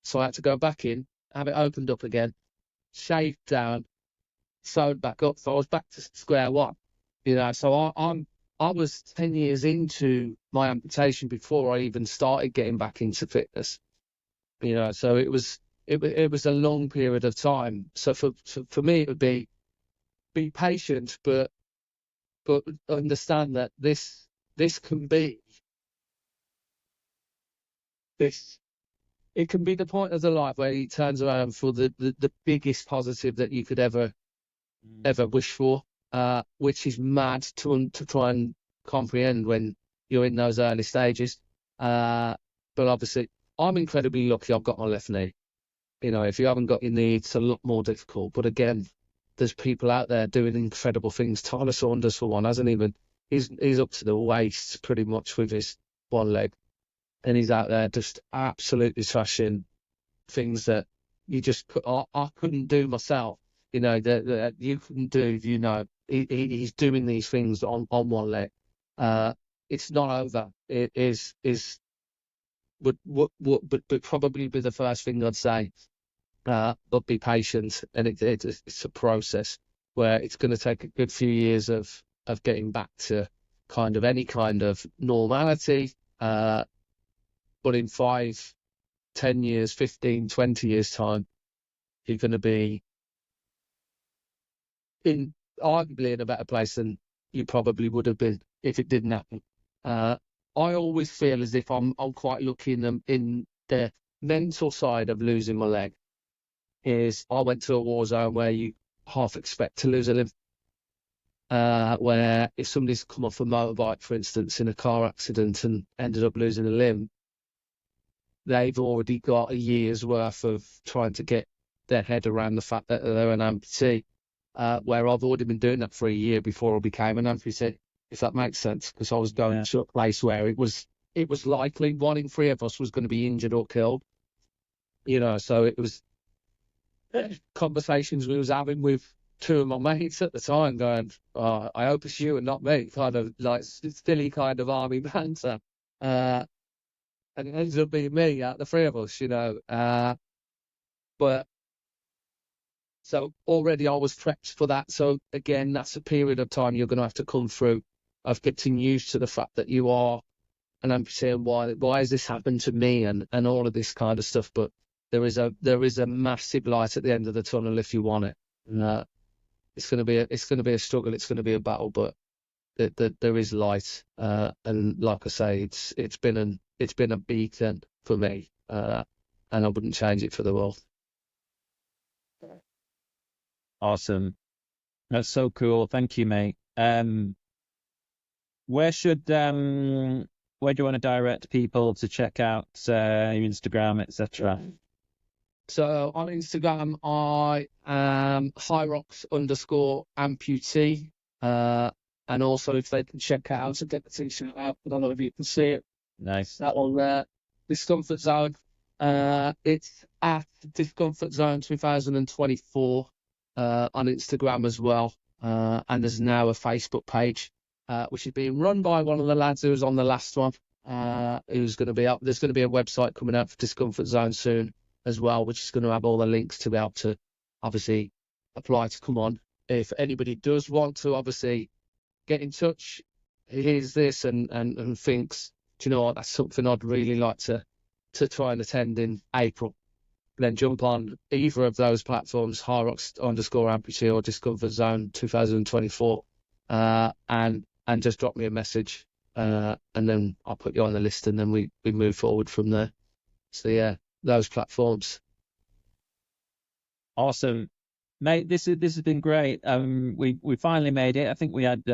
So I had to go back in, have it opened up again, shaved down, sewed back up. So I was back to square one. You know, so I was 10 years into my amputation before I even started getting back into fitness. You know, so it was a long period of time. So for me, it would be patient, but understand that this can be this. It can be the point of the life where it turns around for the biggest positive that you could ever wish for, which is mad to try and comprehend when you're in those early stages. But obviously, I'm incredibly lucky I've got my left knee. You know, if you haven't got your knee, it's a lot more difficult. But again, there's people out there doing incredible things. Tyler Saunders, for one, hasn't even, he's up to the waist pretty much with his one leg. And he's out there just absolutely trashing things that you just I couldn't do myself. You know, that you couldn't do. You know, he's doing these things on one leg. It's not over. It is would probably be the first thing I'd say. But be patient, and it's a process where it's going to take a good few years of getting back to kind of any kind of normality. But in 5, 10 years, 15, 20 years time, you're going to be arguably in a better place than you probably would have been if it didn't happen. I always feel as if I'm quite lucky in the mental side of losing my leg. Is I went to a war zone where you half expect to lose a limb. Where if somebody's come off a motorbike, for instance, in a car accident and ended up losing a limb, they've already got a year's worth of trying to get their head around the fact that they're an amputee, where I've already been doing that for a year before I became an amputee, if that makes sense, because I was going to a place where it was likely 1 in 3 of us was going to be injured or killed, so it was conversations we was having with 2 of my mates at the time going, I hope it's you and not me, kind of like silly kind of army banter. And it ended up being me out of the 3 of us, but so already I was prepped for that. So again, that's a period of time you're going to have to come through of getting used to the fact that you are an amputee and why has this happened to me and all of this kind of stuff. But there is a massive light at the end of the tunnel if you want it. It's going to be a struggle. It's going to be a battle, but there is light. And like I say, it's been a beacon for me, and I wouldn't change it for the world. Awesome. That's so cool. Thank you, mate. Where do you want to direct people to check out your Instagram, etc.? So on Instagram, I am Hyrox_Amputee. And also if they can check out and get the t-shirt out, I don't know if you can see it. Nice. That one there, Discomfort Zone. It's at Discomfort Zone 2024 on Instagram as well. And there's now a Facebook page, which is being run by one of the lads who was on the last one, who's going to be up. There's going to be a website coming out for Discomfort Zone soon as well, which is going to have all the links to be able to obviously apply to come on. If anybody does want to obviously get in touch, hears this and thinks, do you know what, that's something I'd really like to try and attend in April, then jump on either of those platforms, Hyrox_Amputee or Discomfort Zone 2024, and just drop me a message, and then I'll put you on the list, and then we move forward from there. So yeah, those platforms. Awesome, mate. This has been great. We finally made it. I think we had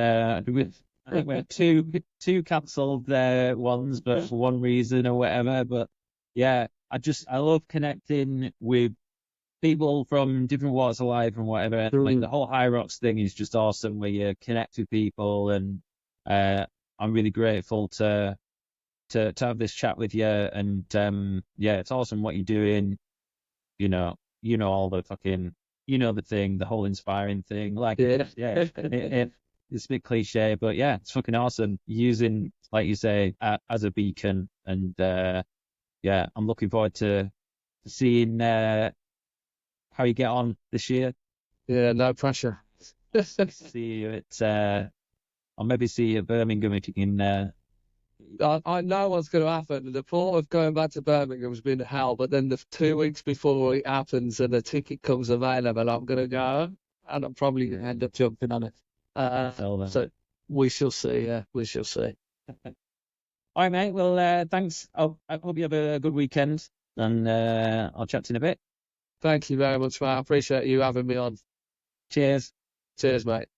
two cancelled ones, but for one reason or whatever. But yeah, I love connecting with people from different walks of life and whatever. Like the whole Hyrox thing is just awesome, where you connect with people, and I'm really grateful to have this chat with you. And yeah, it's awesome what you're doing. All the fucking, the thing, the whole inspiring thing. Like, it's a bit cliche, but yeah, it's fucking awesome. Using, like you say, as a beacon. And yeah, I'm looking forward to seeing how you get on this year. Yeah, no pressure. See you at, I'll maybe see you at Birmingham if you can. I know what's going to happen. The thought of going back to Birmingham has been hell, but then the 2 weeks before it happens and the ticket comes available, I'm going to go, and I'm probably going to end up jumping on it. So we shall see. Yeah, we shall see. All right, mate. Well, thanks. I hope you have a good weekend, and I'll chat to you in a bit. Thank you very much, mate. I appreciate you having me on. Cheers. Cheers, mate.